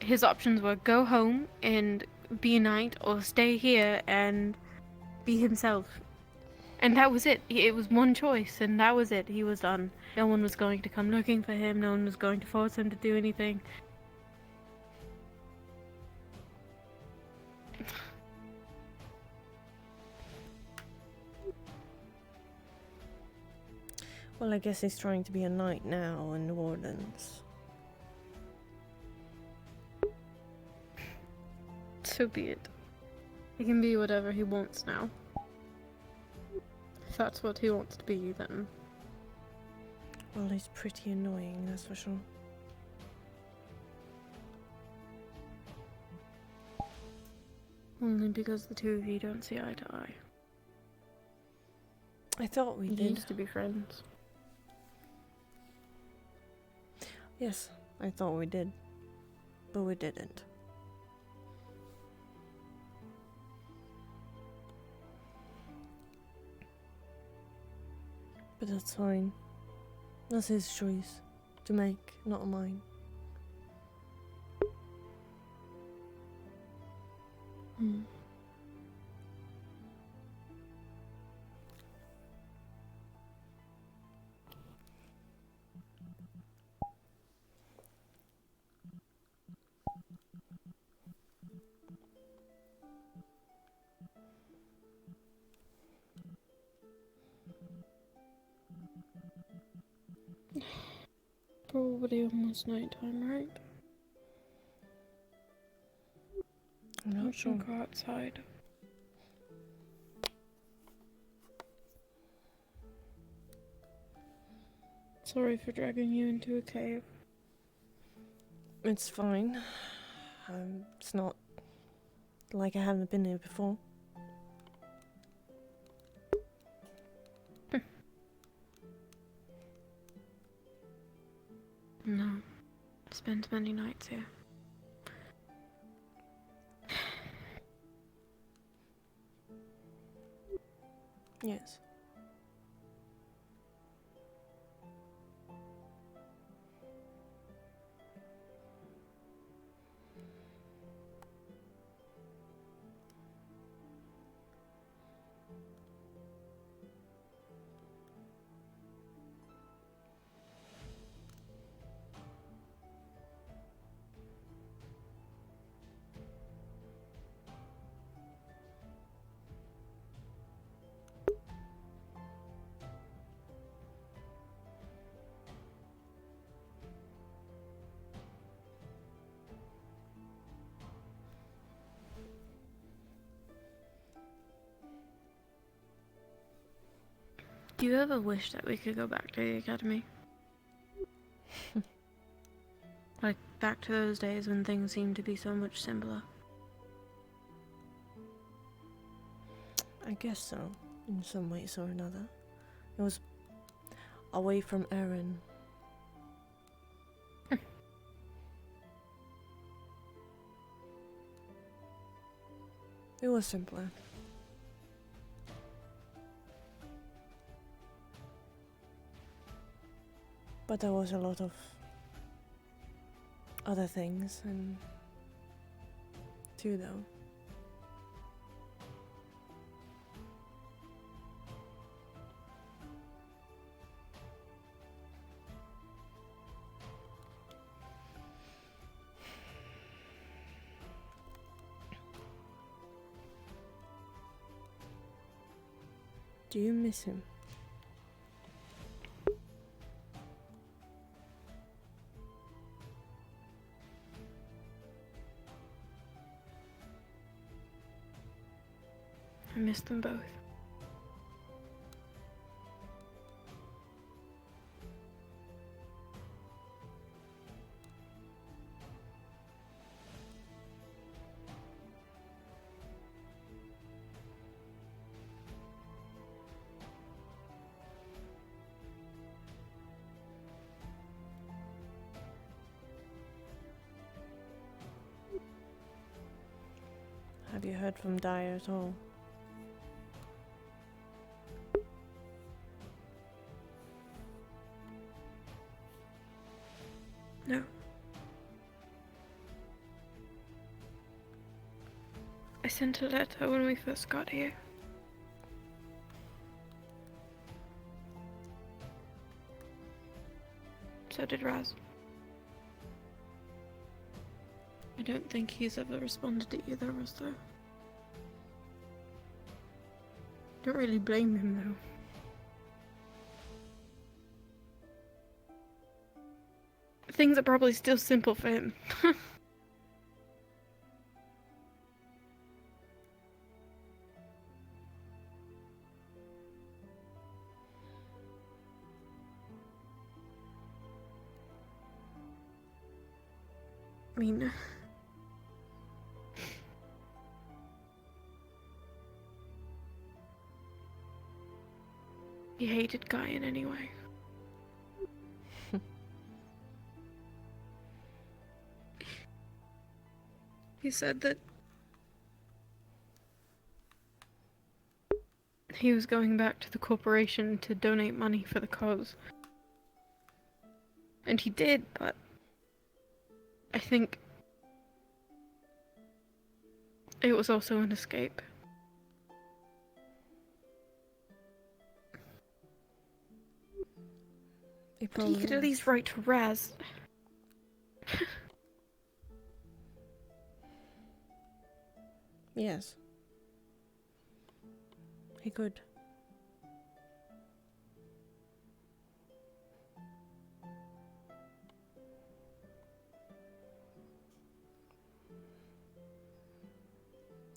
his options were go home and be a knight, or stay here and be himself. And that was it. It was one choice, and that was it. He was done. No one was going to come looking for him. No one was going to force him to do anything. Well, I guess he's trying to be a knight now in the Wardens. So be it. He can be whatever he wants now. If that's what he wants to be, then... Well, he's pretty annoying, that's for sure. Only because the two of you don't see eye to eye. I thought we We did. used to be friends. Yes, I thought we did. But we didn't. But that's fine. That's his choice to make, not mine. Hmm. Probably almost nighttime, right? I'm not We sure. can go outside. Sorry for dragging you into a cave. It's fine. It's not like I haven't been here before. No. Spent many nights here. Yes. Do you ever wish that we could go back to the academy? Like, back to those days when things seemed to be so much simpler? I guess so, in some ways or another. It was away from Aaron. It was simpler. But there was a lot of other things and too though. Do you miss him? I miss them both. Have you heard from Dyer at all? No. I sent a letter when we first got here. So did Raz. I don't think he's ever responded to either of us, though. Don't really blame him, though. Things are probably still simple for him. I mean... he hated Guy in any way. He said that he was going back to the corporation to donate money for the cause. And he did, but I think it was also an escape. He could at least write to Raz. Yes. He could.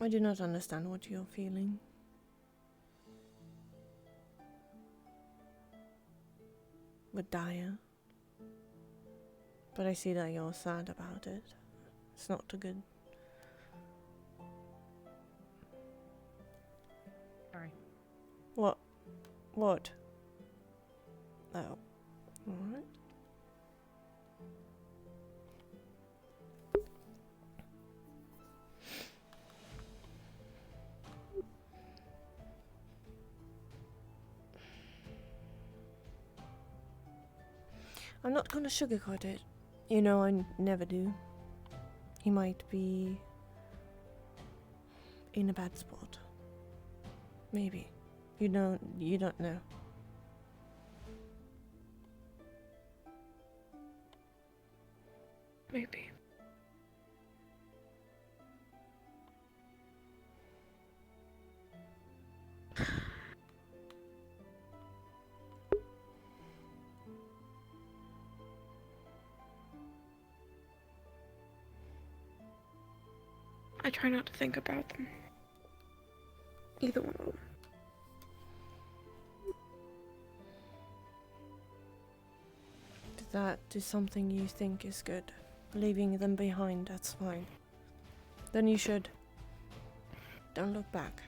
I do not understand what you're feeling. With Daya. But I see that you're sad about it. It's not too good. Sorry. What? What? Oh. Alright. I'm not gonna sugarcoat it. You know, I never do. He might be in a bad spot. Maybe. You don't know. Maybe. I try not to think about them. Either one of them. If that is something you think is good, leaving them behind, that's fine. Then you should. Don't look back.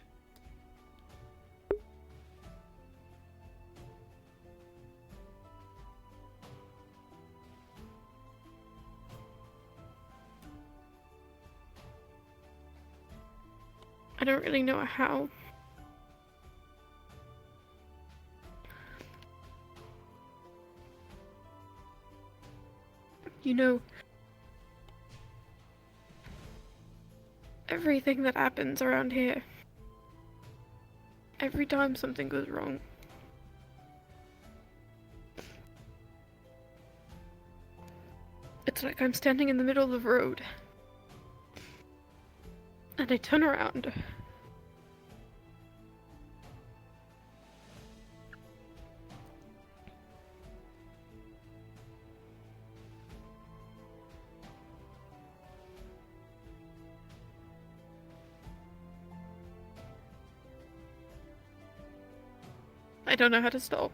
I don't really know how. You know, everything that happens around here, every time something goes wrong, it's like I'm standing in the middle of the road, and I turn around. I don't know how to stop.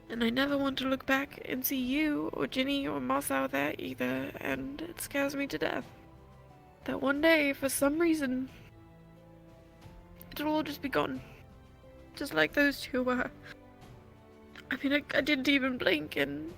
And I never want to look back and see you or Ginny or Moss out there either, and it scares me to death. That one day, for some reason, it'll all just be gone. Just like those two were. I mean, I didn't even blink, and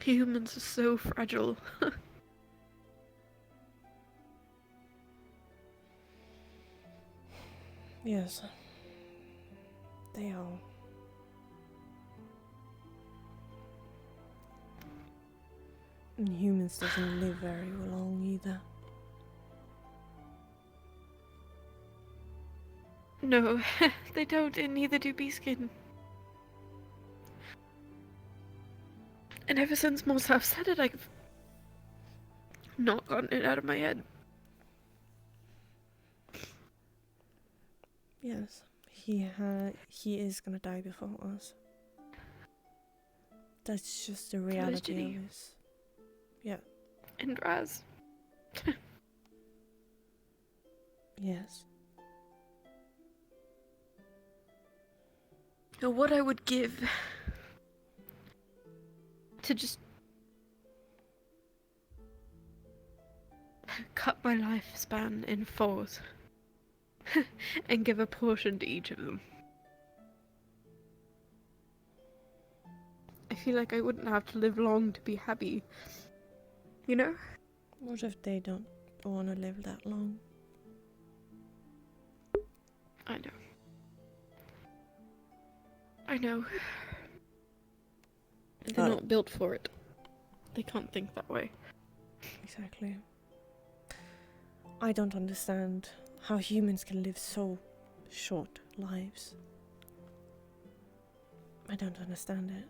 humans are so fragile. Yes. They are. And humans doesn't live very long either. No, they don't, and neither do Beaskin. And ever since Mossaf said it, I've not gotten it out of my head. Yes. He is gonna die before us. That's just the So is reality Ginny. of this. Yeah. And Raz. Yes. What I would give to just cut my lifespan in fours and give a portion to each of them. I feel like I wouldn't have to live long to be happy. You know? What if they don't want to live that long? I know. I know. They're not built for it. They can't think that way. Exactly. I don't understand how humans can live so short lives. I don't understand it.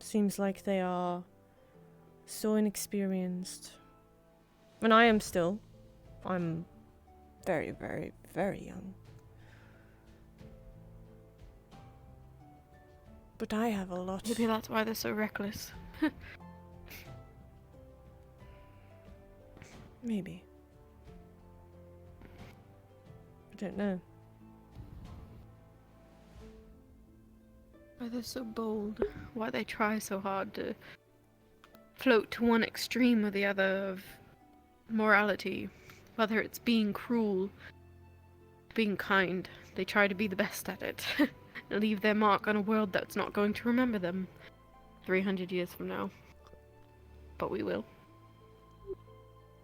Seems like they are so inexperienced. And I am still. I'm very, very, very young. But I have a lot. Maybe that's why they're so reckless. Maybe. I don't know. Why they're so bold. Why they try so hard to float to one extreme or the other of morality. Whether it's being cruel, being kind. They try to be the best at it. And leave their mark on a world that's not going to remember them 300 years from now. But we will.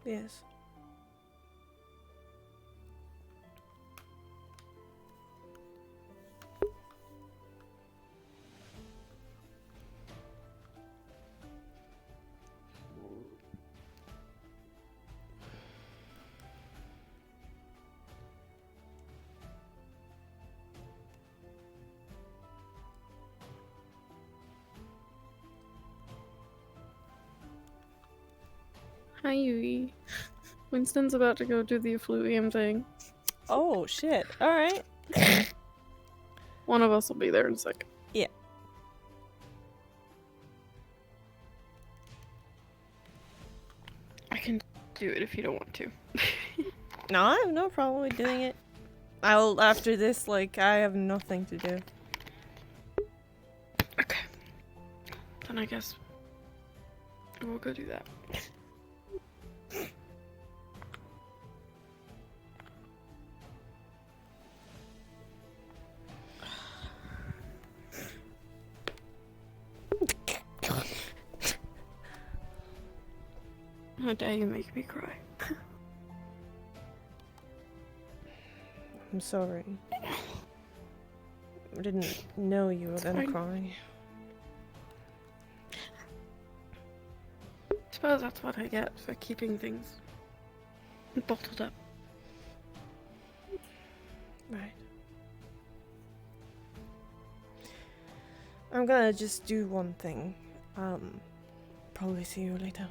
Yes. Hi, Yui. Winston's about to go do the effluvium thing. Oh, shit. Alright. One of us will be there in a second. Yeah. I can do it if you don't want to. No, I have no problem with doing it. I'll, after this, like, I have nothing to do. Okay. Then I guess we'll go do that. How dare you make me cry? I'm sorry. I didn't know you were gonna fine. cry. I suppose that's what I get for keeping things bottled up. Right. I'm gonna just do one thing. Probably see you later.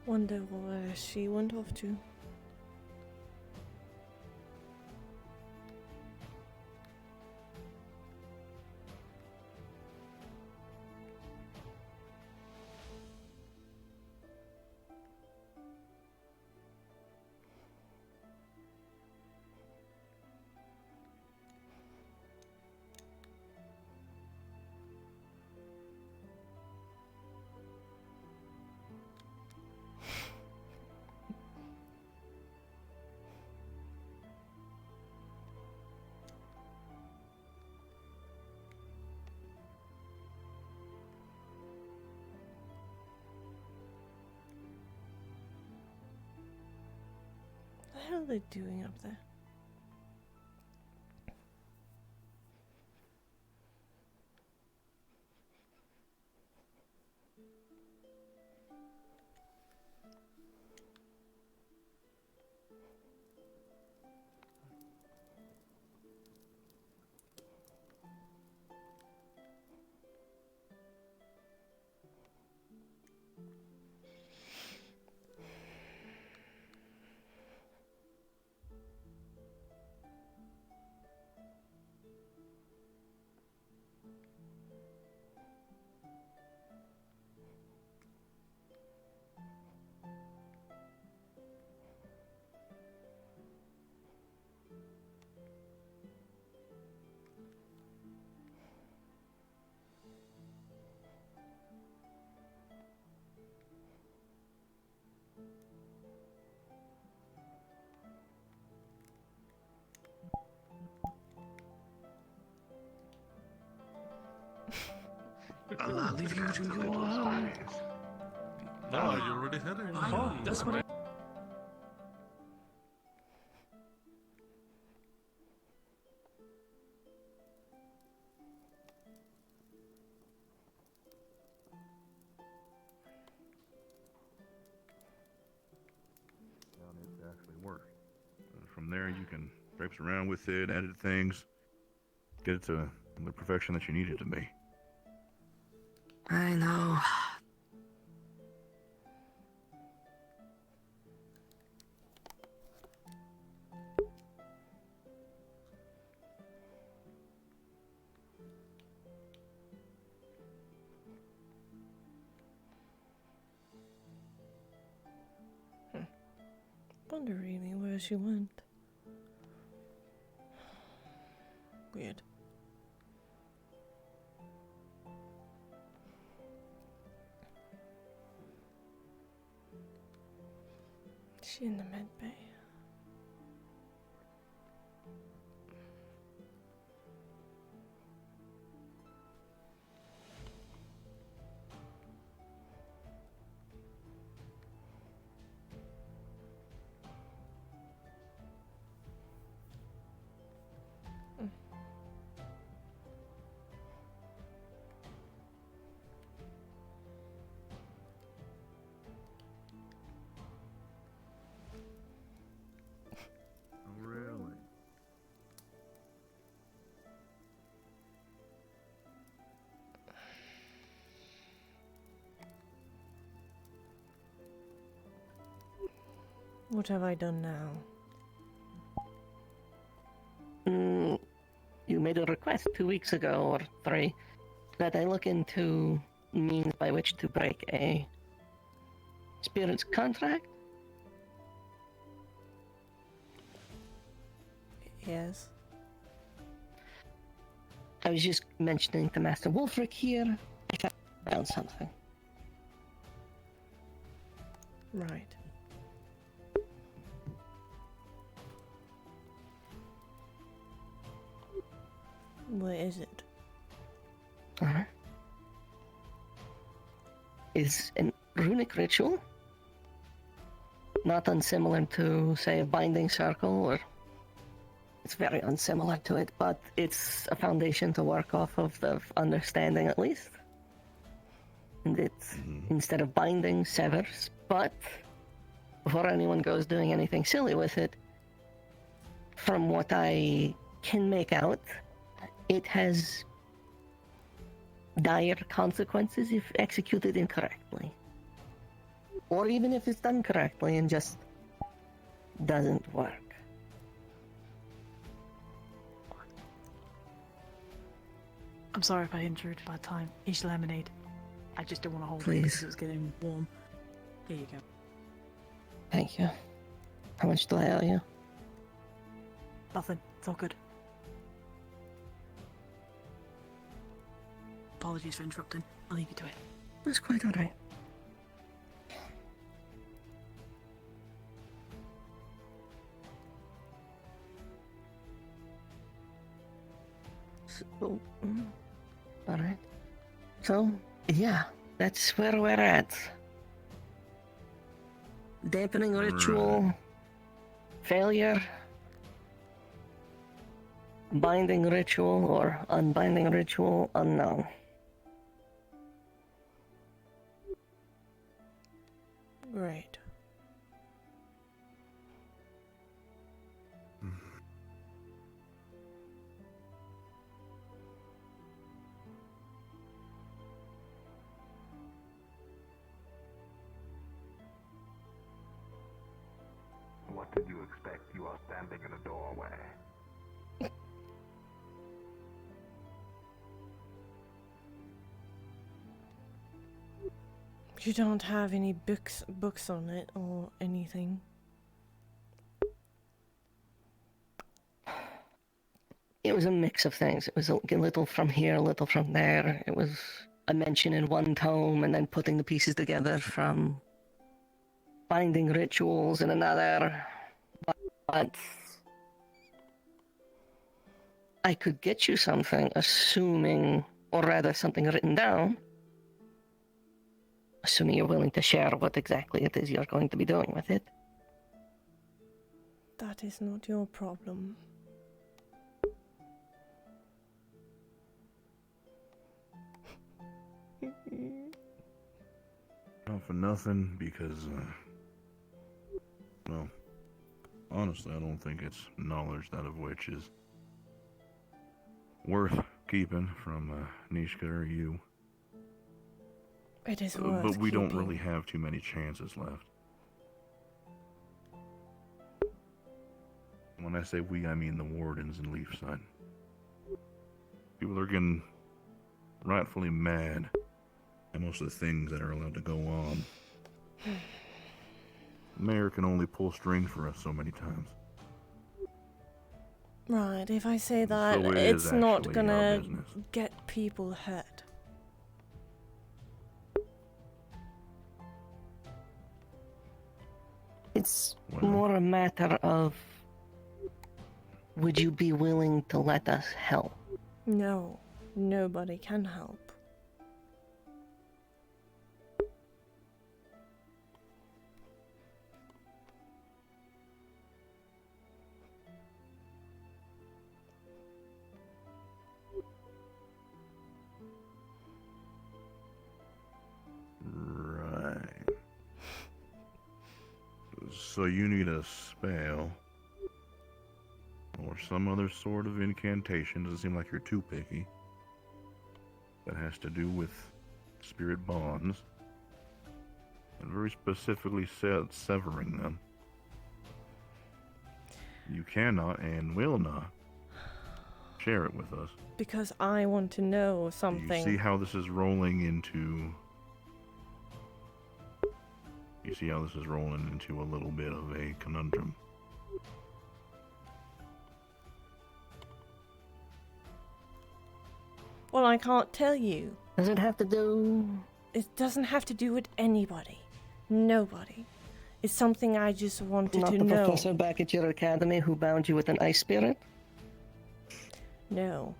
Wonder where she went off to. What the hell are they doing up there? I'll leave you to your No, you already had it. Oh, that's what I... Down it to actually work. From there, you can traipse around with it, edit things, get it to the perfection that you need it to be. I know. Wonder really where she went. Weird. Is she in the med bay? Oh, really? What have I done now? You made a request 2 weeks ago, or 3, that I look into means by which to break a spirit's contract. Yes. I was just mentioning to Master Wolfric here, I found something. Right. What is it? Uh-huh. It's a runic ritual, not unsimilar to, say, a binding circle, or it's very unsimilar to it, but it's a foundation to work off of the understanding at least. And it's, instead of binding, severs, but before anyone goes doing anything silly with it, from what I can make out, it has dire consequences if executed incorrectly. Or even if it's done correctly and just doesn't work. I'm sorry if I intruded my time. Each lemonade. I just didn't want to hold it Please. because it was getting warm. Here you go. Thank you. How much do I owe you? Nothing. It's all good. Apologies for interrupting. I'll leave you to it. That's quite alright. So, alright. So, yeah, that's where we're at. Dampening ritual, failure, binding ritual, or unbinding ritual, unknown. Great. What did you expect? You are standing in a doorway. You don't have any books on it or anything. It was a mix of things. It was a little from here, a little from there. It was a mention in one tome and then putting the pieces together from binding rituals in another. But I could get you something, assuming, or rather something written down, assuming you're willing to share what exactly it is you're going to be doing with it. That is not your problem. Not for nothing, because, well, honestly, I don't think it's knowledge that of which is worth keeping from Nishka or you. It is worth But we don't keeping. really have too many chances left. When I say we, I mean the Wardens in Leafside. People are getting rightfully mad at most of the things that are allowed to go on. The mayor can only pull strings for us so many times. Right, if I say that, So it is it's not actually gonna our business. get people hurt. It's more a matter of, would you be willing to let us help? No, nobody can help. Right. So you need a spell or some other sort of incantation. Doesn't seem like you're too picky. That has to do with spirit bonds. And very specifically severing them. You cannot and will not share it with us. Because I want to know something. You see how this is rolling into... You see how this is rolling into a little bit of a conundrum. Well, I can't tell you. Does it have to do... It doesn't have to do with anybody. Nobody. It's something I just wanted Not to the know. professor back at your academy who bound you with an ice spirit? No.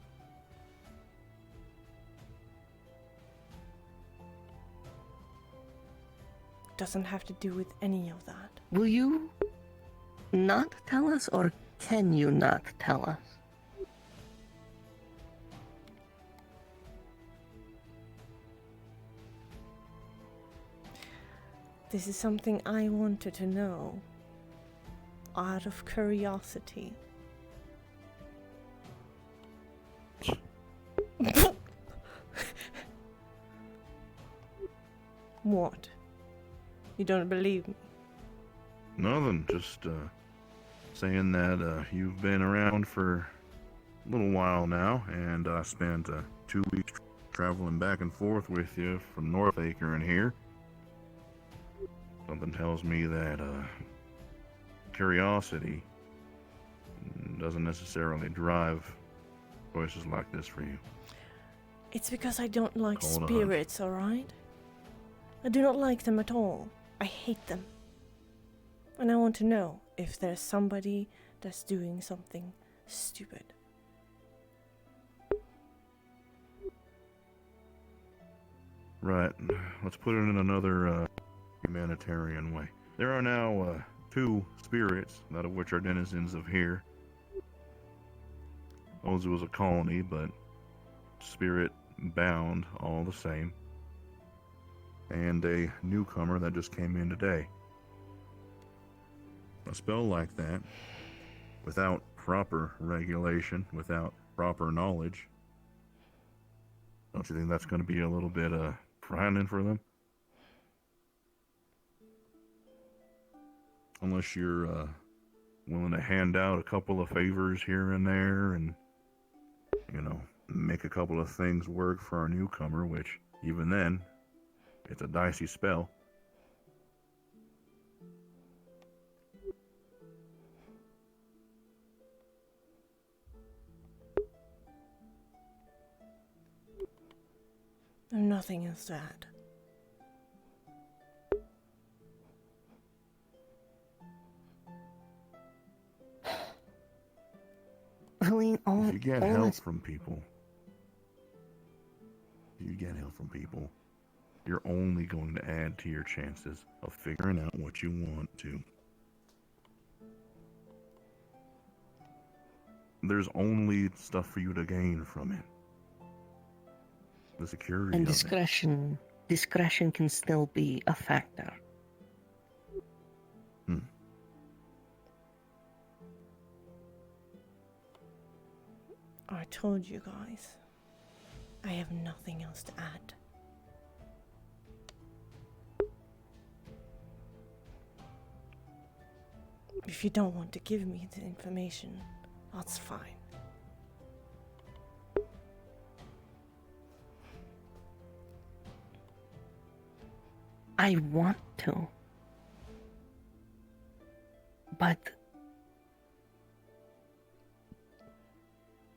Doesn't have to do with any of that. Will you not tell us, or can you not tell us? This is something I wanted to know. Out of curiosity. What? You don't believe me? Nothing, just saying that you've been around for a little while now, and I spent 2 weeks traveling back and forth with you from North Acre and here. Something tells me that curiosity doesn't necessarily drive choices like this for you. It's because I don't like Call it a hunch. spirits, alright? I do not like them at all. I hate them. And I want to know if there's somebody that's doing something stupid. Right. Let's put it in another humanitarian way. There are now 2 spirits, none of which are denizens of here. Ozu was a colony, but spirit bound all the same. And a newcomer that just came in today. A spell like that, without proper regulation, without proper knowledge, don't you think that's going to be a little bit frightening for them? Unless you're willing to hand out a couple of favors here and there and, you know, make a couple of things work for our newcomer, which, even then, it's a dicey spell. Nothing is that. If you get help from people, you're only going to add to your chances of figuring out what you want to. There's only stuff for you to gain from it. The security And of it. discretion can still be a factor. I told you guys. I have nothing else to add. If you don't want to give me the information, that's fine. I want to. But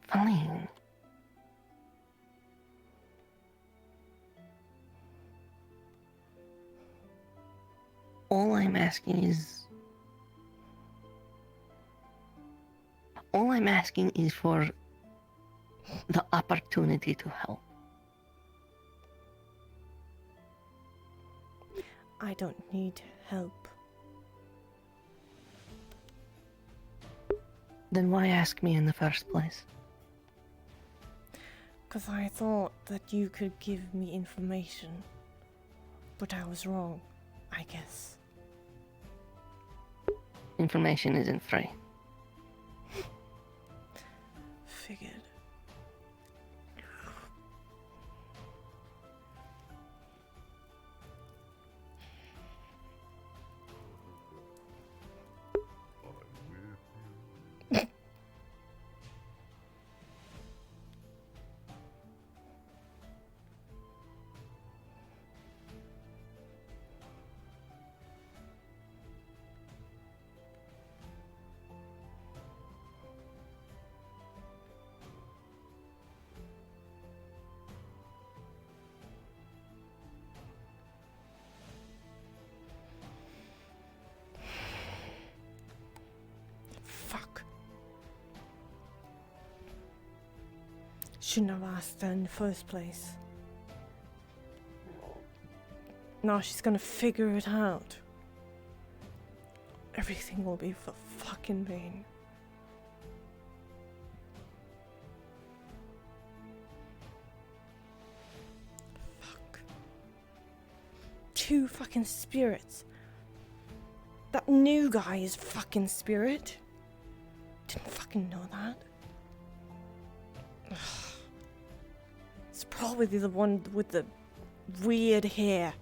fine. All I'm asking is for the opportunity to help. I don't need help. Then why ask me in the first place? Because I thought that you could give me information. But I was wrong, I guess. Information isn't free. Figured. Fuck. Shouldn't have asked her in the first place. Now she's gonna figure it out. Everything will be for fucking vain. Fuck. 2 fucking spirits. That new guy is fucking spirit. Didn't fucking know that. Ugh. It's probably the one with the weird hair.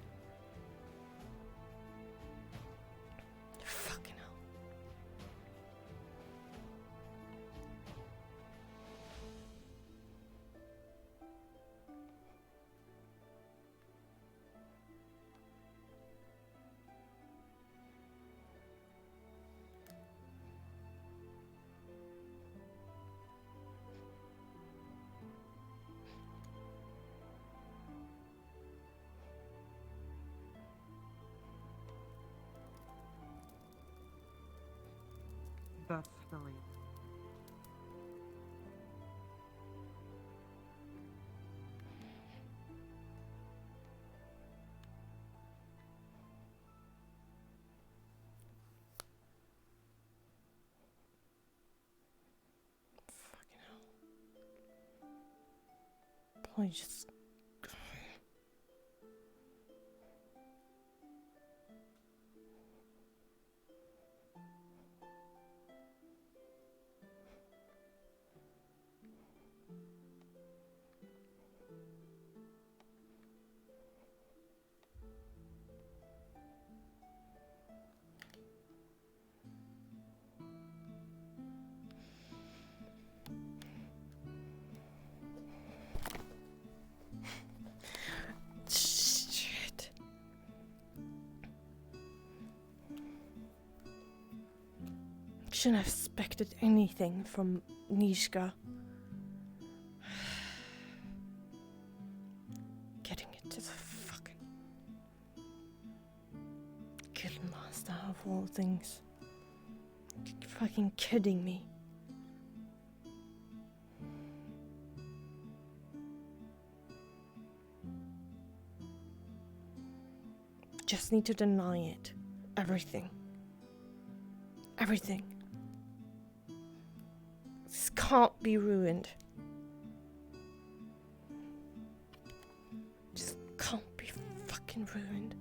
That's silly. Probably just. Shit. Shouldn't have expected anything from Nishka. Getting it to the fucking Guildmaster of all things. You're fucking kidding me. Just need to deny it. Everything. Everything. This can't be ruined. Just can't be fucking ruined.